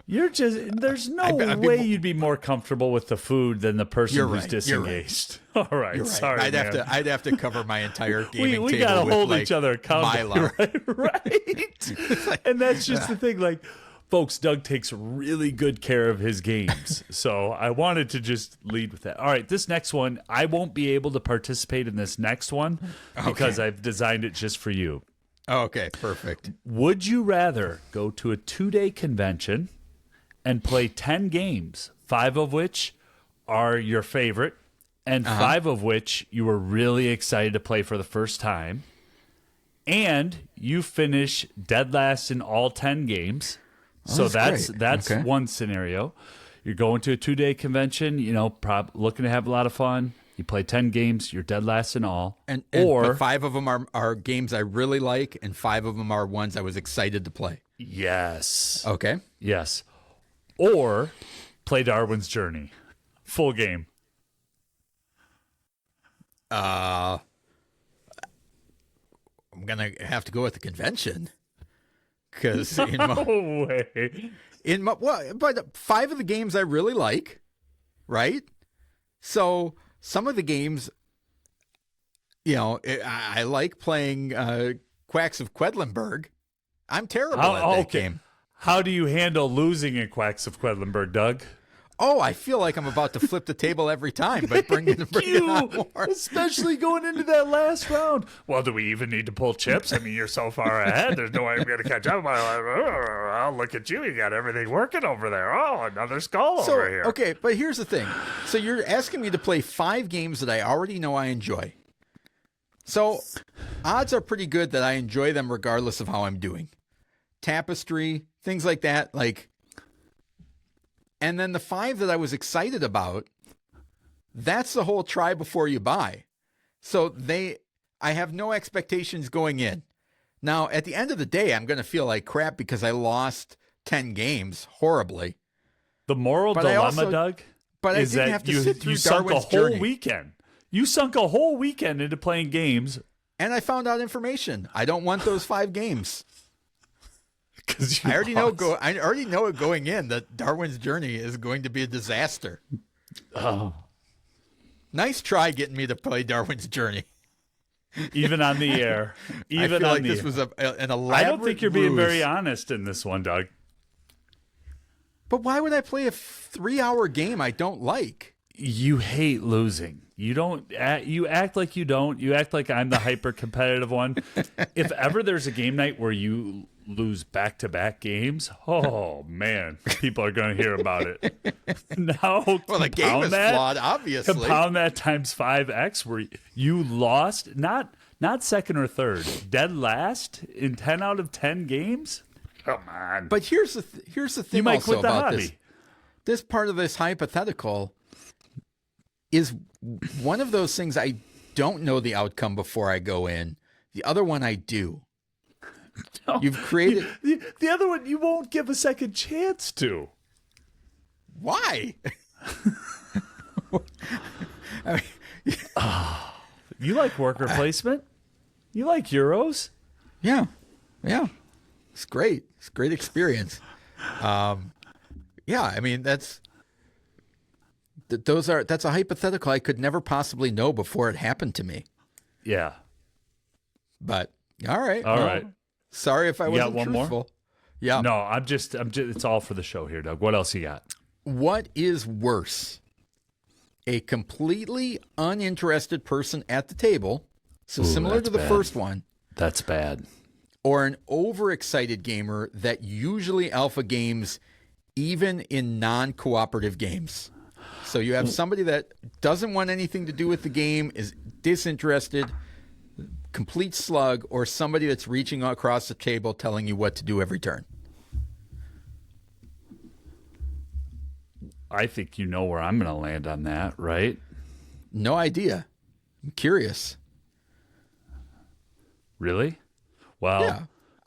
there's no way you'd be more comfortable with the food than the person who's disengaged. All right, You're right. Sorry, I'd have to cover my entire gaming table. We gotta hold like each other accountable, right? And that's just the thing. Like, folks, Doug takes really good care of his games, so I wanted to just lead with that. All right, this next one, I won't be able to participate in this next one because I've designed it just for you. Okay, perfect. Would you rather go to a 2-day convention and play 10 games, 5 of which are your favorite, and 5 of which you were really excited to play for the first time, and you finish dead last in all 10 games? So that's okay. One scenario. You're going to a 2-day convention, you know, looking to have a lot of fun. You play 10 games, you're dead last in all. But 5 of them are games I really like, and 5 of them are ones I was excited to play. Yes. Okay. Yes. Or play Darwin's Journey. Full game. I'm going to have to go with the convention. Because but 5 of the games I really like, right? So some of the games, you know, I like playing Quacks of Quedlinburg. I'm terrible at that game. How do you handle losing in Quacks of Quedlinburg, Doug? Oh, I feel like I'm about to flip the table every time by bringing on more. Especially going into that last round. Well, do we even need to pull chips? I mean, you're so far ahead. There's no way I'm going to catch up. Oh, look at you. You got everything working over there. Oh, another skull over here. Okay, but here's the thing. So you're asking me to play 5 games that I already know I enjoy. So odds are pretty good that I enjoy them regardless of how I'm doing. Tapestry, things like that, like... And then the 5 that I was excited about, that's the whole try before you buy. So I have no expectations going in. Now, at the end of the day, I'm going to feel like crap because I lost 10 games horribly. The moral dilemma, Doug, is that you sunk a whole weekend. You sunk a whole weekend into playing games. And I found out information. I don't want those 5 games. I already know it going in that Darwin's Journey is going to be a disaster. Oh. Nice try getting me to play Darwin's Journey. Even on the air. I feel like this was an elaborate I don't think you're being ruse. very honest in this one, Doug. But why would I play a 3-hour game I don't like? You hate losing. You don't. You act like you don't. You act like I'm the hyper competitive one. If ever there's a game night where you lose back-to-back games, oh man, people are going to hear about it. Now, Well, the game is flawed, obviously. Compound that times 5x, where you lost not second or third, dead last in 10 out of 10 games. Come on. But here's the thing. You might also quit the about hobby. This part of this hypothetical is one of those things I don't know the outcome before I go in. The other one I do. No, You've created the other one you won't give a second chance to. Why? I mean, You like worker placement? You like Euros? yeah. It's great. It's a great experience. Yeah, I mean that's a hypothetical I could never possibly know before it happened to me. Yeah. But all right. All right. Sorry if I You got wasn't one more? truthful. Yeah. No, I'm just. It's all for the show here, Doug. What else you got? What is worse? A completely uninterested person at the table, so similar that's to the bad. first one, That's bad. or an overexcited gamer that usually alpha games even in non-cooperative games. So you have somebody that doesn't want anything to do with the game, is disinterested, complete slug, or somebody that's reaching across the table telling you what to do every turn. I think you know where I'm going to land on that, right? No idea. I'm curious. Really? Well, Yeah.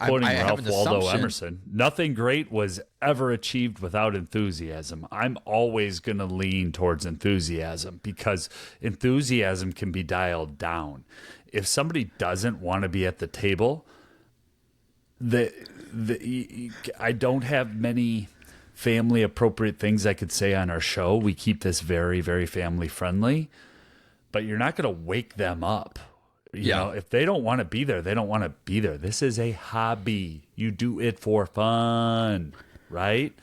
quoting I have Ralph an Waldo assumption. Emerson, nothing great was ever achieved without enthusiasm. I'm always going to lean towards enthusiasm because enthusiasm can be dialed down. If somebody doesn't want to be at the table, I don't have many family appropriate things I could say on our show. We keep this very, very family friendly, but you're not going to wake them up. You know, if they don't want to be there, they don't want to be there. This is a hobby. You do it for fun, right?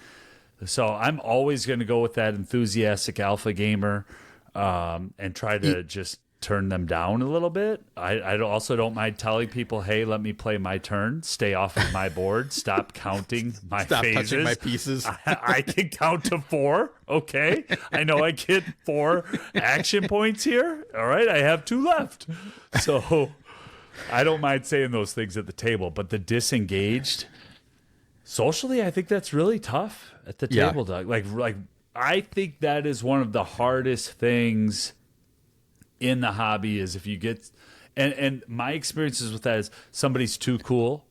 So I'm always going to go with that enthusiastic alpha gamer and try to just turn them down a little bit. I also don't mind telling people, hey, let me play my turn. Stay off of my board. Stop counting my Stop phases. touching my pieces. I can count to 4. Okay. I know I get 4 action points here. All right. I have 2 left. So I don't mind saying those things at the table, but the disengaged socially, I think that's really tough at the Yeah. table, Doug. Like I think that is one of the hardest things in the hobby is if you get, and my experiences with that is somebody's too cool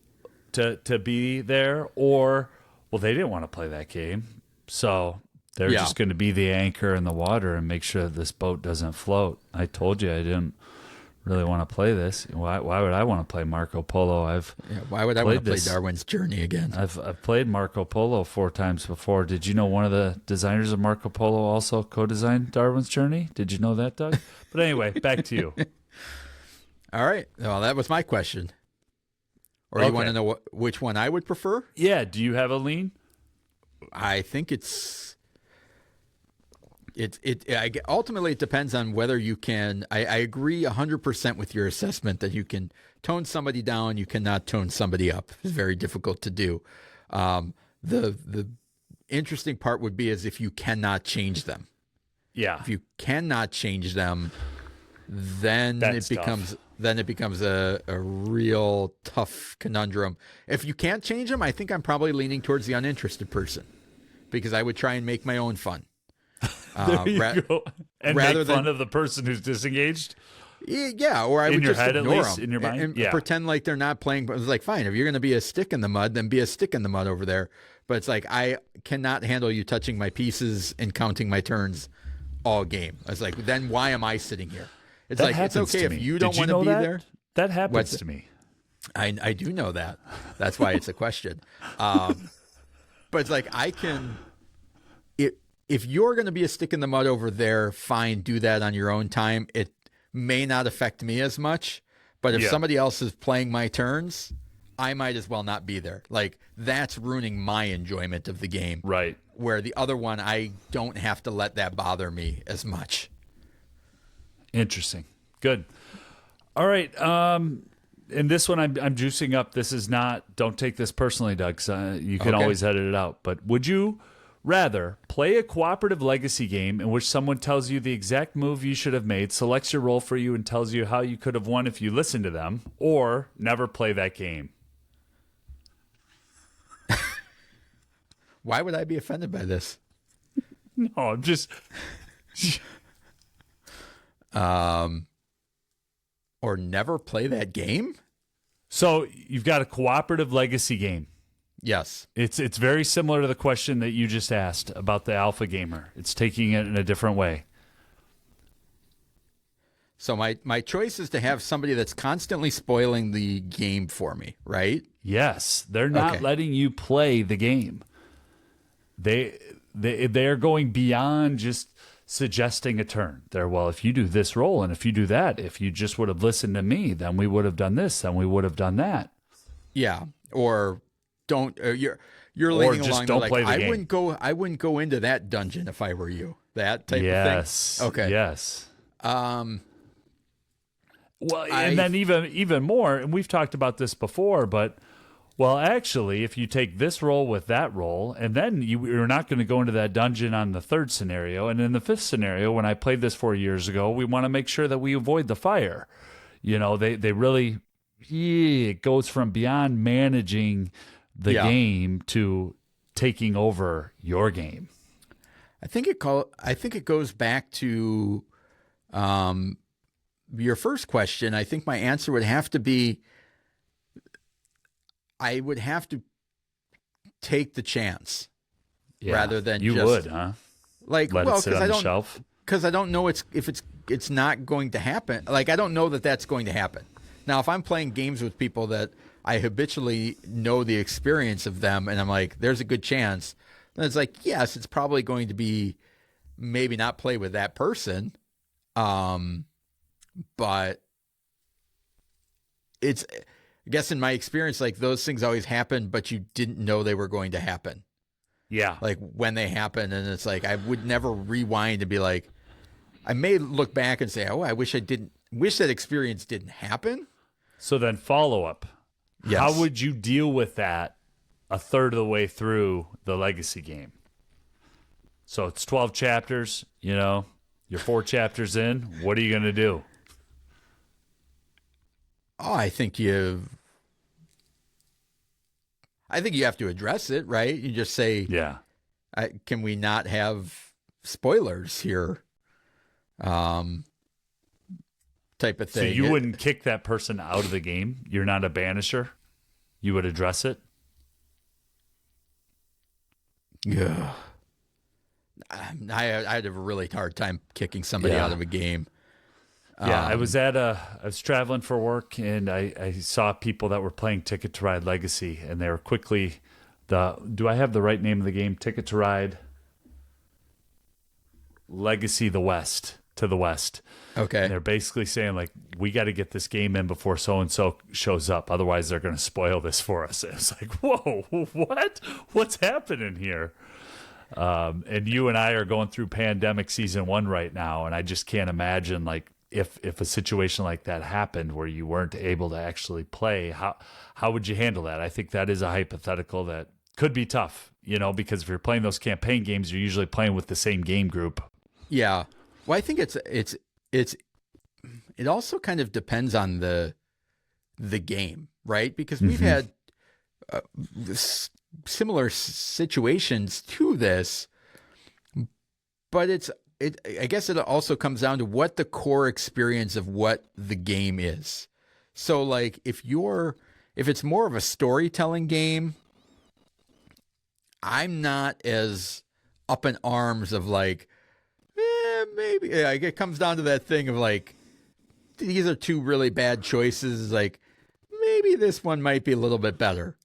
to be there, or well, they didn't want to play that game, so they're just going to be the anchor in the water and make sure that this boat doesn't float. I told you I didn't really want to play this. Why would I want to play Marco Polo? Why would I want to play this. Darwin's Journey again? I've played Marco Polo 4 times before. Did you know one of the designers of Marco Polo also co-designed Darwin's Journey? Did you know that, Doug? But anyway, back to you. All right. Well, that was my question. Or you want to know which one I would prefer? Yeah, do you have a lean? I think ultimately it depends on whether you can. I agree 100% with your assessment that you can tone somebody down, you cannot tone somebody up. It's very difficult to do. The interesting part would be is if you cannot change them. Yeah. If you cannot change them, then That's it becomes a real tough conundrum. If you can't change them, I think I'm probably leaning towards the uninterested person because I would try and make my own fun. There you go. And rather make fun than- of the person who's disengaged. Yeah, or I In would your just head, at ignore least, them in your mind? and Yeah. pretend like they're not playing. But it's like, fine, if you're going to be a stick in the mud, then be a stick in the mud over there. But it's like I cannot handle you touching my pieces and counting my turns all game. I was like, then why am I sitting here? It's That like it's happens okay to if me. you Did don't want to know be that? there. That happens What's- to me. I do know that. That's why it's a question. But it's like I can. If you're going to be a stick in the mud over there, fine, do that on your own time. It may not affect me as much, but if Yeah. somebody else is playing my turns, I might as well not be there. Like, that's ruining my enjoyment of the game. Right. Where the other one, I don't have to let that bother me as much. Interesting. Good. All right. In this one, I'm juicing up. This is not, don't take this personally, Doug. 'Cause, you can always edit it out. But would you rather play a cooperative legacy game in which someone tells you the exact move you should have made, selects your role for you, and tells you how you could have won if you listened to them, or never play that game? Why would I be offended by this? No, I'm just... Or never play that game? So you've got a cooperative legacy game. Yes. It's very similar to the question that you just asked about the alpha gamer. It's taking it in a different way. So my choice is to have somebody that's constantly spoiling the game for me, right? Yes, they're not letting you play the game. They're going beyond just suggesting a turn. They're, well, if you do this roll and if you do that, if you just would have listened to me, then we would have done this, then we would have done that. Yeah, or don't you're leaning just along don't like, play the game. I wouldn't go into that dungeon if I were you. That type Yes. of thing. Okay. Yes. Well, I- and then even more, and we've talked about this before, but well, actually, if you take this roll with that roll, and then you're not going to go into that dungeon on the third scenario, and in the fifth scenario, when I played this 4 years ago, we want to make sure that we avoid the fire. You know, they really, it goes from beyond managing the game to taking over your game. I think it goes back to your first question. I think my answer would have to be, I would have to take the chance rather than you just, would, huh? Like, Let well, it sit on the shelf. Because I don't know if it's not going to happen. Like, I don't know that that's going to happen. Now, if I'm playing games with people that I habitually know the experience of them, and I'm like, there's a good chance, then it's like, yes, it's probably going to be maybe not play with that person, but it's, I guess in my experience, like those things always happen, but you didn't know they were going to happen. Yeah. Like when they happen, and it's like I would never rewind and be like, I may look back and say, oh, I wish that experience didn't happen. So then follow up. Yes. How would you deal with that a third of the way through the legacy game? So it's 12 chapters, you know, you're 4 chapters in. What are you going to do? Oh, I think you have to address it, right? You just say, Yeah. Can we not have spoilers here? Type of So thing. you wouldn't kick that person out of the game? You're not a banisher? You would address it? Yeah. I had a really hard time kicking somebody out of a game. Yeah, I was traveling for work, and I saw people that were playing Ticket to Ride Legacy, and they were quickly do I have the right name of the game? Ticket to Ride Legacy to the West. Okay. And they're basically saying, like, we got to get this game in before so-and-so shows up. Otherwise, they're going to spoil this for us. And it's like, whoa, what? What's happening here? And you and I are going through pandemic season 1 right now, and I just can't imagine, like, if a situation like that happened where you weren't able to actually play, how would you handle that? I think that is a hypothetical that could be tough, you know, because if you're playing those campaign games, you're usually playing with the same game group. Yeah. Well, I think it also kind of depends on the game, right? Because we've had similar situations to this, but I guess it also comes down to what the core experience of what the game is. So, like, if it's more of a storytelling game, I'm not as up in arms of like, maybe. Yeah, it comes down to that thing of like, these are 2 really bad choices. Like, maybe this one might be a little bit better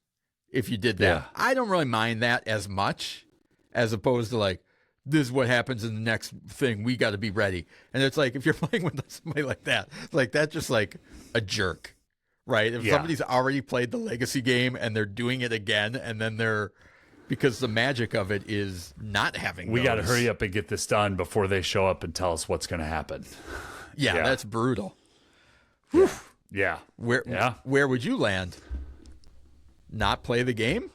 if you did that. Yeah. I don't really mind that as much as opposed to like, this is what happens in the next thing. We got to be ready. And it's like, if you're playing with somebody like that, like that's just like a jerk, right? If Yeah. somebody's already played the legacy game and they're doing it again, and then because the magic of it is not having We got to those. hurry up and get this done before they show up and tell us what's going to happen. Yeah, Yeah. that's brutal. Yeah. Where would you land? Not play the game?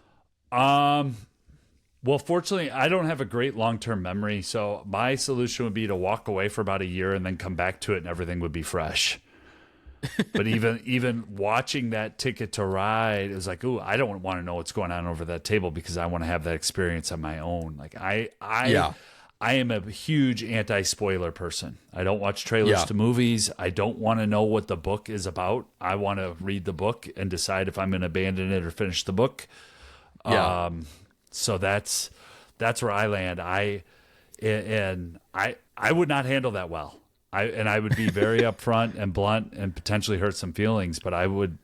Well, fortunately, I don't have a great long-term memory, so my solution would be to walk away for about a year and then come back to it, and everything would be fresh. But even watching that Ticket to Ride, it was like, ooh, I don't want to know what's going on over that table because I want to have that experience on my own. Like I am a huge anti-spoiler person. I don't watch trailers to movies. I don't want to know what the book is about. I want to read the book and decide if I'm going to abandon it or finish the book. Yeah. So that's where I land. I would not handle that well. I would be very upfront and blunt and potentially hurt some feelings, but I would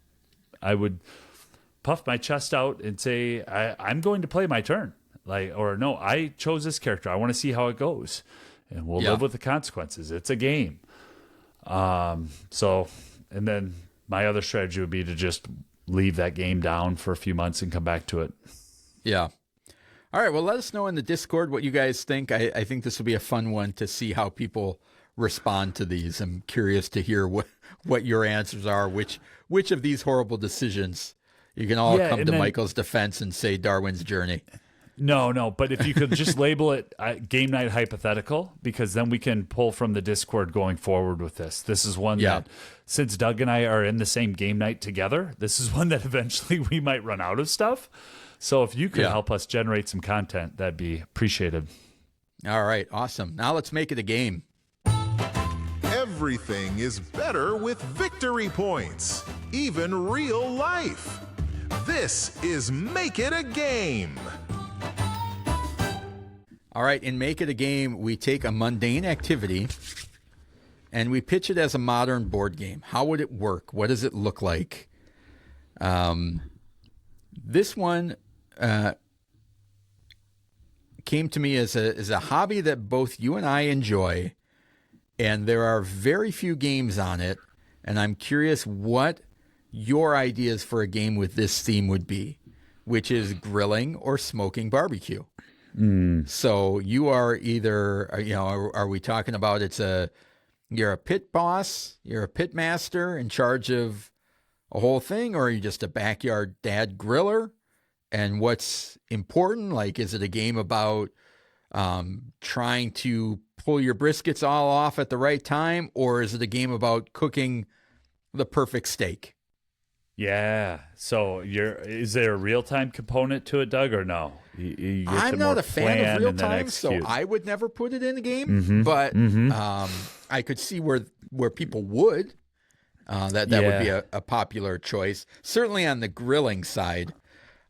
puff my chest out and say I'm going to play my turn. No, I chose this character. I want to see how it goes, and we'll live with the consequences. It's a game. And then my other strategy would be to just leave that game down for a few months and come back to it. Yeah. All right. Well, let us know in the Discord what you guys think. I think this will be a fun one to see how people respond to these. I'm curious to hear what your answers are. Which of these horrible decisions you can all come to Michael's defense and say Darwin's Journey. No. But if you could just label it Game Night Hypothetical, because then we can pull from the Discord going forward with this. This is one that, since Doug and I are in the same game night together, this is one that eventually we might run out of stuff. So if you could help us generate some content, that'd be appreciated. All right. Awesome. Now let's make it a game. Everything is better with victory points, even real life. This is Make It a Game. All right, in Make It a Game, we take a mundane activity and we pitch it as a modern board game. How would it work? What does it look like? This one came to me as a hobby that both you and I enjoy, and there are very few games on it, and I'm curious what your ideas for a game with this theme would be, which is grilling or smoking barbecue. So you are either, are we talking about you're a pit boss, you're a pit master in charge of a whole thing, or are you just a backyard dad griller? And what's important, like, is it a game about trying to pull your briskets all off at the right time, or is it a game about cooking the perfect steak? Yeah. So is there a real-time component to it, Doug, or no? You get I'm to not more a fan of real time, execute. so I would never put it in a game. But I could see where people would. That would be a popular choice. Certainly on the grilling side,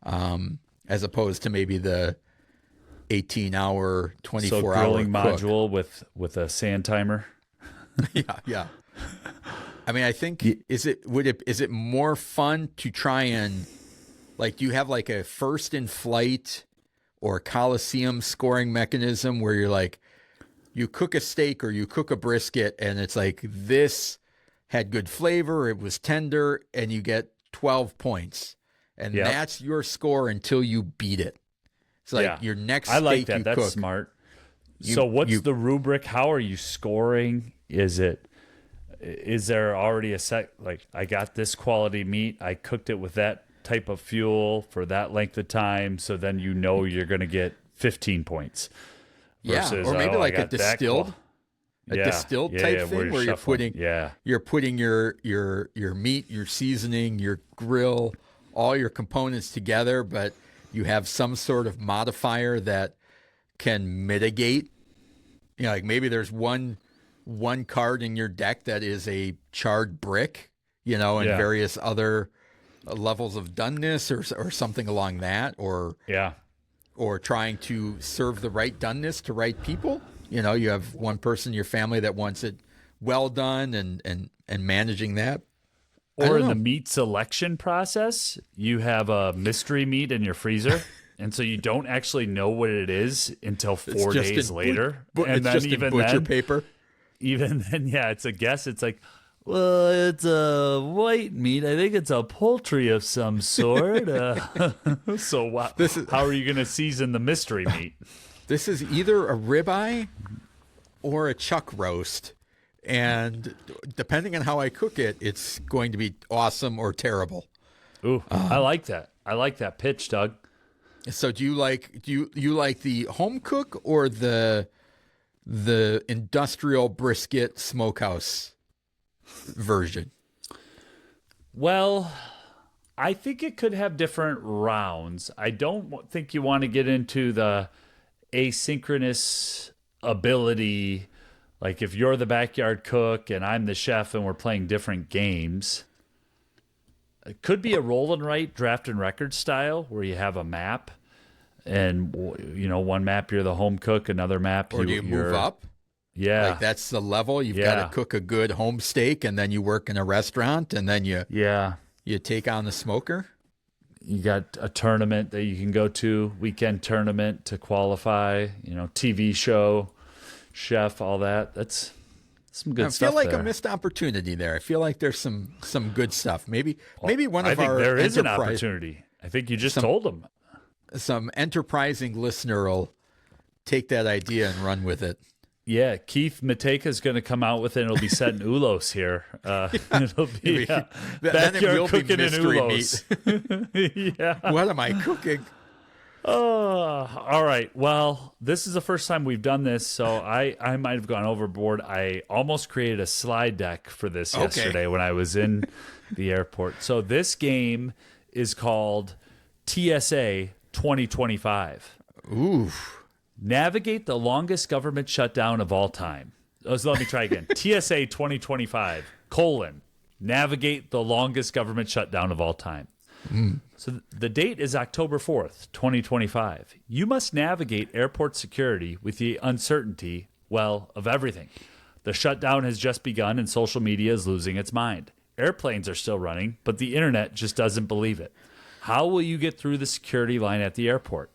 as opposed to maybe the 18-hour, 24-hour So grilling cook. module with a sand timer. Yeah. I mean, I think is it more fun to try and, like, do you have like a first in flight or Coliseum scoring mechanism where you're like, you cook a steak or you cook a brisket and it's like, this had good flavor, it was tender, and you get 12 points. And that's your score until you beat it. It's like your next steak I like that. you That's cook. smart. So what's the rubric? How are you scoring? Is there already a set, like, I got this quality meat, I cooked it with that type of fuel for that length of time, so then you're going to get 15 points. Versus, or maybe like I a got that distilled type thing where you're putting your meat, your seasoning, your grill, all your components together, but you have some sort of modifier that can mitigate. Like maybe there's one card in your deck that is a charred brick, and various other levels of doneness or something along that, or trying to serve the right doneness to right people. You have one person in your family that wants it well done and managing that. Or in the meat selection process, you have a mystery meat in your freezer. And so you don't actually know what it is until 4 days later. And then just even in butcher then, paper. Even then, it's a guess. It's like, Well, it's a white meat. I think it's a poultry of some sort. So how are you going to season the mystery meat? This is either a ribeye or a chuck roast. And depending on how I cook it, it's going to be awesome or terrible. Ooh, I like that. I like that pitch, Doug. So do you like the home cook or the industrial brisket smokehouse version? Well, I think it could have different rounds. I don't think you want to get into the asynchronous ability, like if you're the backyard cook and I'm the chef and we're playing different games. It could be a roll and write draft and record style where you have a map and, one map you're the home cook, another map or do you move up? Yeah. Like that's the level. You've got to cook a good home steak and then you work in a restaurant and then you take on the smoker. You got a tournament that you can go to, weekend tournament to qualify, TV show, chef, all that. That's some good stuff. I feel like there. A missed opportunity there. I feel like there's some good stuff. Maybe one of I think our there is an opportunity. I think you just told them. Some enterprising listener will take that idea and run with it. Yeah, Keith Mateka is going to come out with it. And it'll be set in Ulos here. It'll be backyard cooking in Ulos. Yeah. What am I cooking? All right. Well, this is the first time we've done this, so I might have gone overboard. I almost created a slide deck for this yesterday when I was in the airport. So this game is called TSA 2025. Ooh. Navigate the longest government shutdown of all time. So let me try again. TSA 2025, navigate the longest government shutdown of all time. So the date is October 4th, 2025. You must navigate airport security with the uncertainty, of everything. The shutdown has just begun and social media is losing its mind. Airplanes are still running, but the internet just doesn't believe it. How will you get through the security line at the airport?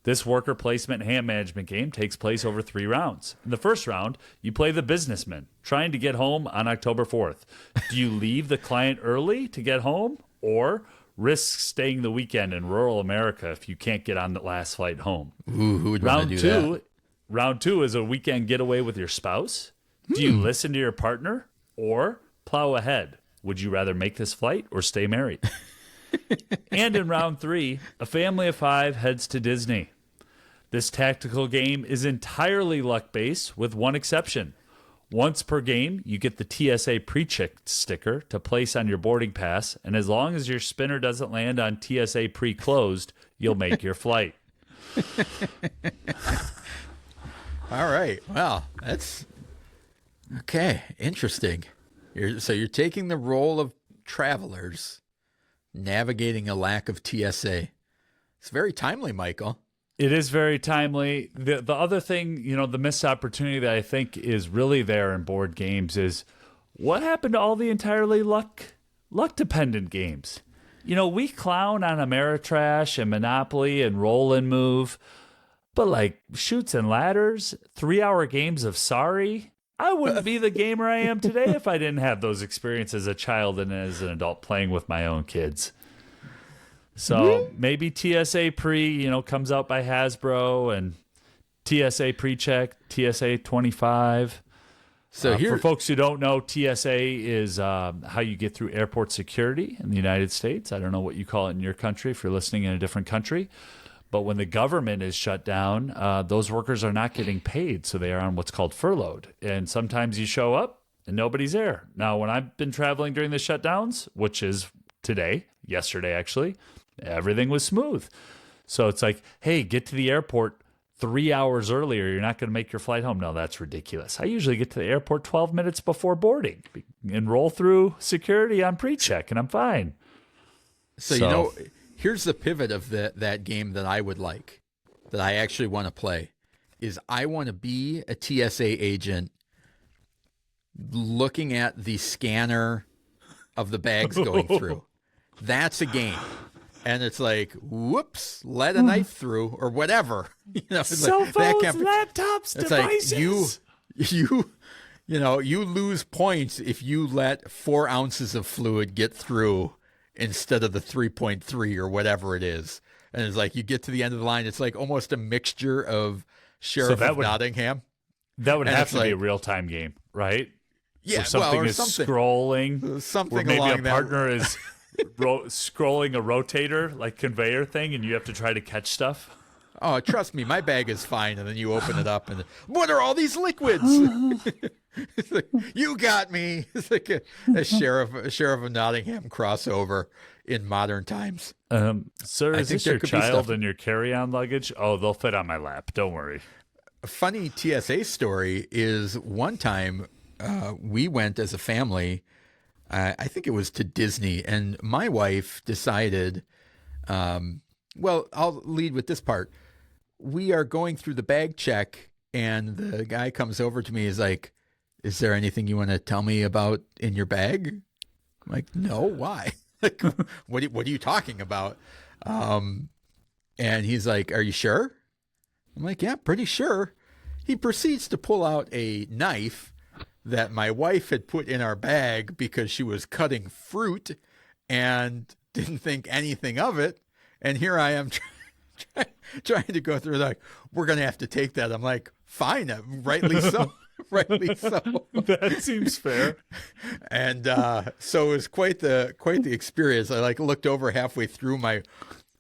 This worker placement hand management game takes place over 3 rounds. In the first round, you play the businessman, trying to get home on October 4th. Do you leave the client early to get home, or risk staying the weekend in rural America if you can't get on the last flight home? Ooh, who would want to do that? Round 2 is a weekend getaway with your spouse. Do you listen to your partner or plow ahead? Would you rather make this flight or stay married? And in round 3, a family of 5 heads to Disney. This tactical game is entirely luck-based with one exception. Once per game, you get the TSA pre-check sticker to place on your boarding pass, and as long as your spinner doesn't land on TSA pre-closed, you'll make your flight. All right. Well, that's okay. Interesting. You're taking the role of travelers, navigating a lack of TSA. It's very timely, Michael. It is very timely. The other thing, the missed opportunity that I think is really there in board games is what happened to all the entirely luck-dependent games? We clown on Ameritrash and Monopoly and Roll and Move, but like Chutes and Ladders, 3-hour games of Sorry, I wouldn't be the gamer I am today if I didn't have those experiences as a child and as an adult playing with my own kids. So maybe TSA Pre, comes out by Hasbro, and TSA Pre-Check, TSA 25. So for folks who don't know, TSA is how you get through airport security in the United States. I don't know what you call it in your country if you're listening in a different country. But when the government is shut down, those workers are not getting paid, so they are on what's called furloughed. And sometimes you show up and nobody's there. Now, when I've been traveling during the shutdowns, which is yesterday actually, everything was smooth. So it's like, hey, get to the airport 3 hours earlier. You're not going to make your flight home. No, that's ridiculous. I usually get to the airport 12 minutes before boarding and roll through security on pre-check, and I'm fine. So here's the pivot of that game that I would like, that I actually want to play, is I want to be a TSA agent looking at the scanner of the bags going through. That's a game. And it's like, whoops, let a knife through or whatever. Cell phones, laptops, devices. Like You lose points if you let 4 ounces of fluid get through instead of the 3.3 or whatever it is. And it's like you get to the end of the line. It's like almost a mixture of Sheriff of Nottingham. That would And have it's to be a like- real-time game, right? Yeah, Where something or is something. scrolling. Something where maybe along a that- partner is scrolling a rotator, like conveyor thing, and you have to try to catch stuff. Oh, trust me, my bag is fine. And then you open it up, and what are all these liquids? It's like, you got me. It's like a sheriff of Nottingham crossover in modern times. Sir, I is think this there your could be child stuff- and your carry-on luggage? Oh, they'll fit on my lap. Don't worry. A funny TSA story is one time we went as a family. I think it was to Disney, and my wife decided. Well, I'll lead with this part. We are going through the bag check, and the guy comes over to me. He's like, "Is there anything you want to tell me about in your bag?" I'm like, "No, why?" Like, what are you talking about? And he's like, "Are you sure?" I'm like, "Yeah, pretty sure." He proceeds to pull out a knife that my wife had put in our bag because she was cutting fruit and didn't think anything of it. And here I am trying to go through, like, we're going to have to take that. I'm like, fine, rightly so. Rightly so. That seems fair. And so it was quite the experience. I looked over halfway through. My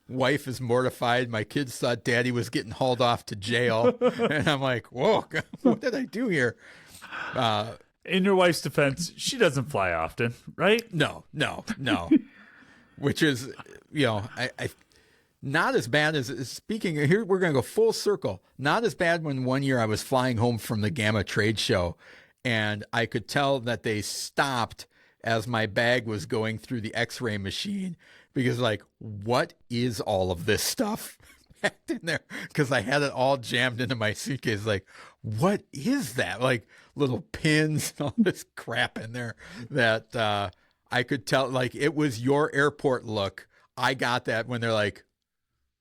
wife is mortified. My kids thought Daddy was getting hauled off to jail, and I'm like, whoa, God, what did I do here? In your wife's defense, she doesn't fly often, right? No. Which is, I not as bad as, speaking of, here, we're going to go full circle. Not as bad when one year I was flying home from the Gamma trade show, and I could tell that they stopped as my bag was going through the x-ray machine, because like, what is all of this stuff packed in there? Because I had it all jammed into my suitcase. Like, what is that? Like little pins and all this crap in there that I could tell, like, it was your airport look. I got that when they're like,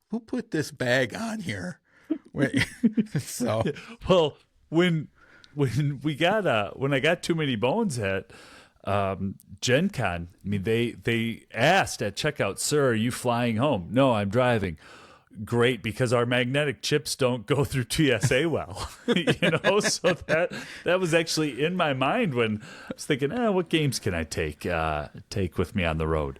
who put this bag on here? So, well, when I got Too Many Bones at Gen Con, I mean, they asked at checkout, "Sir, are you flying home?" "No, I'm driving." Great, because our magnetic chips don't go through TSA well, So that was actually in my mind when I was thinking, what games can I take with me on the road?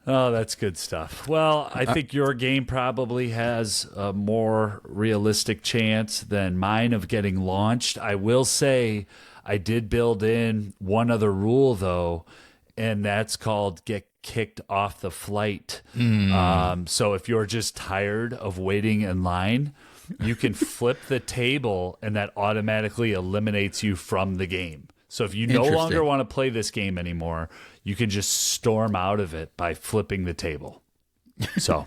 Oh, that's good stuff. Well, I think your game probably has a more realistic chance than mine of getting launched. I will say I did build in one other rule, though, and that's called get kicked off the flight. So if you're just tired of waiting in line, you can flip the table, and that automatically eliminates you from the game. So if you no longer want to play this game anymore, you can just storm out of it by flipping the table. So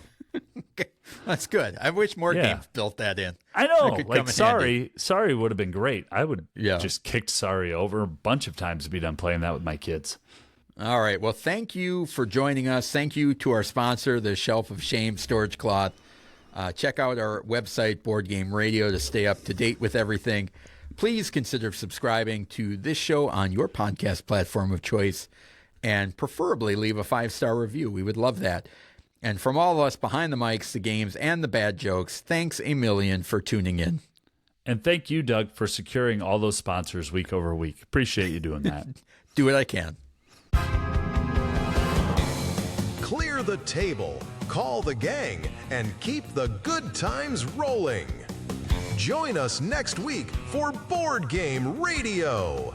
okay. That's good. I wish more games built that in. I know. That could Like, come in handy. Sorry would have been great. I would Yeah. just kicked Sorry over a bunch of times to be done playing that with my kids. All right. Well, thank you for joining us. Thank you to our sponsor, the Shelf of Shame Storage Cloth. Check out our website, Board Game Radio, to stay up to date with everything. Please consider subscribing to this show on your podcast platform of choice, and preferably leave a 5-star review. We would love that. And from all of us behind the mics, the games, and the bad jokes, thanks a million for tuning in. And thank you, Doug, for securing all those sponsors week over week. Appreciate you doing that. Do what I can. Clear the table, call the gang, and keep the good times rolling. Join us next week for Board Game Radio.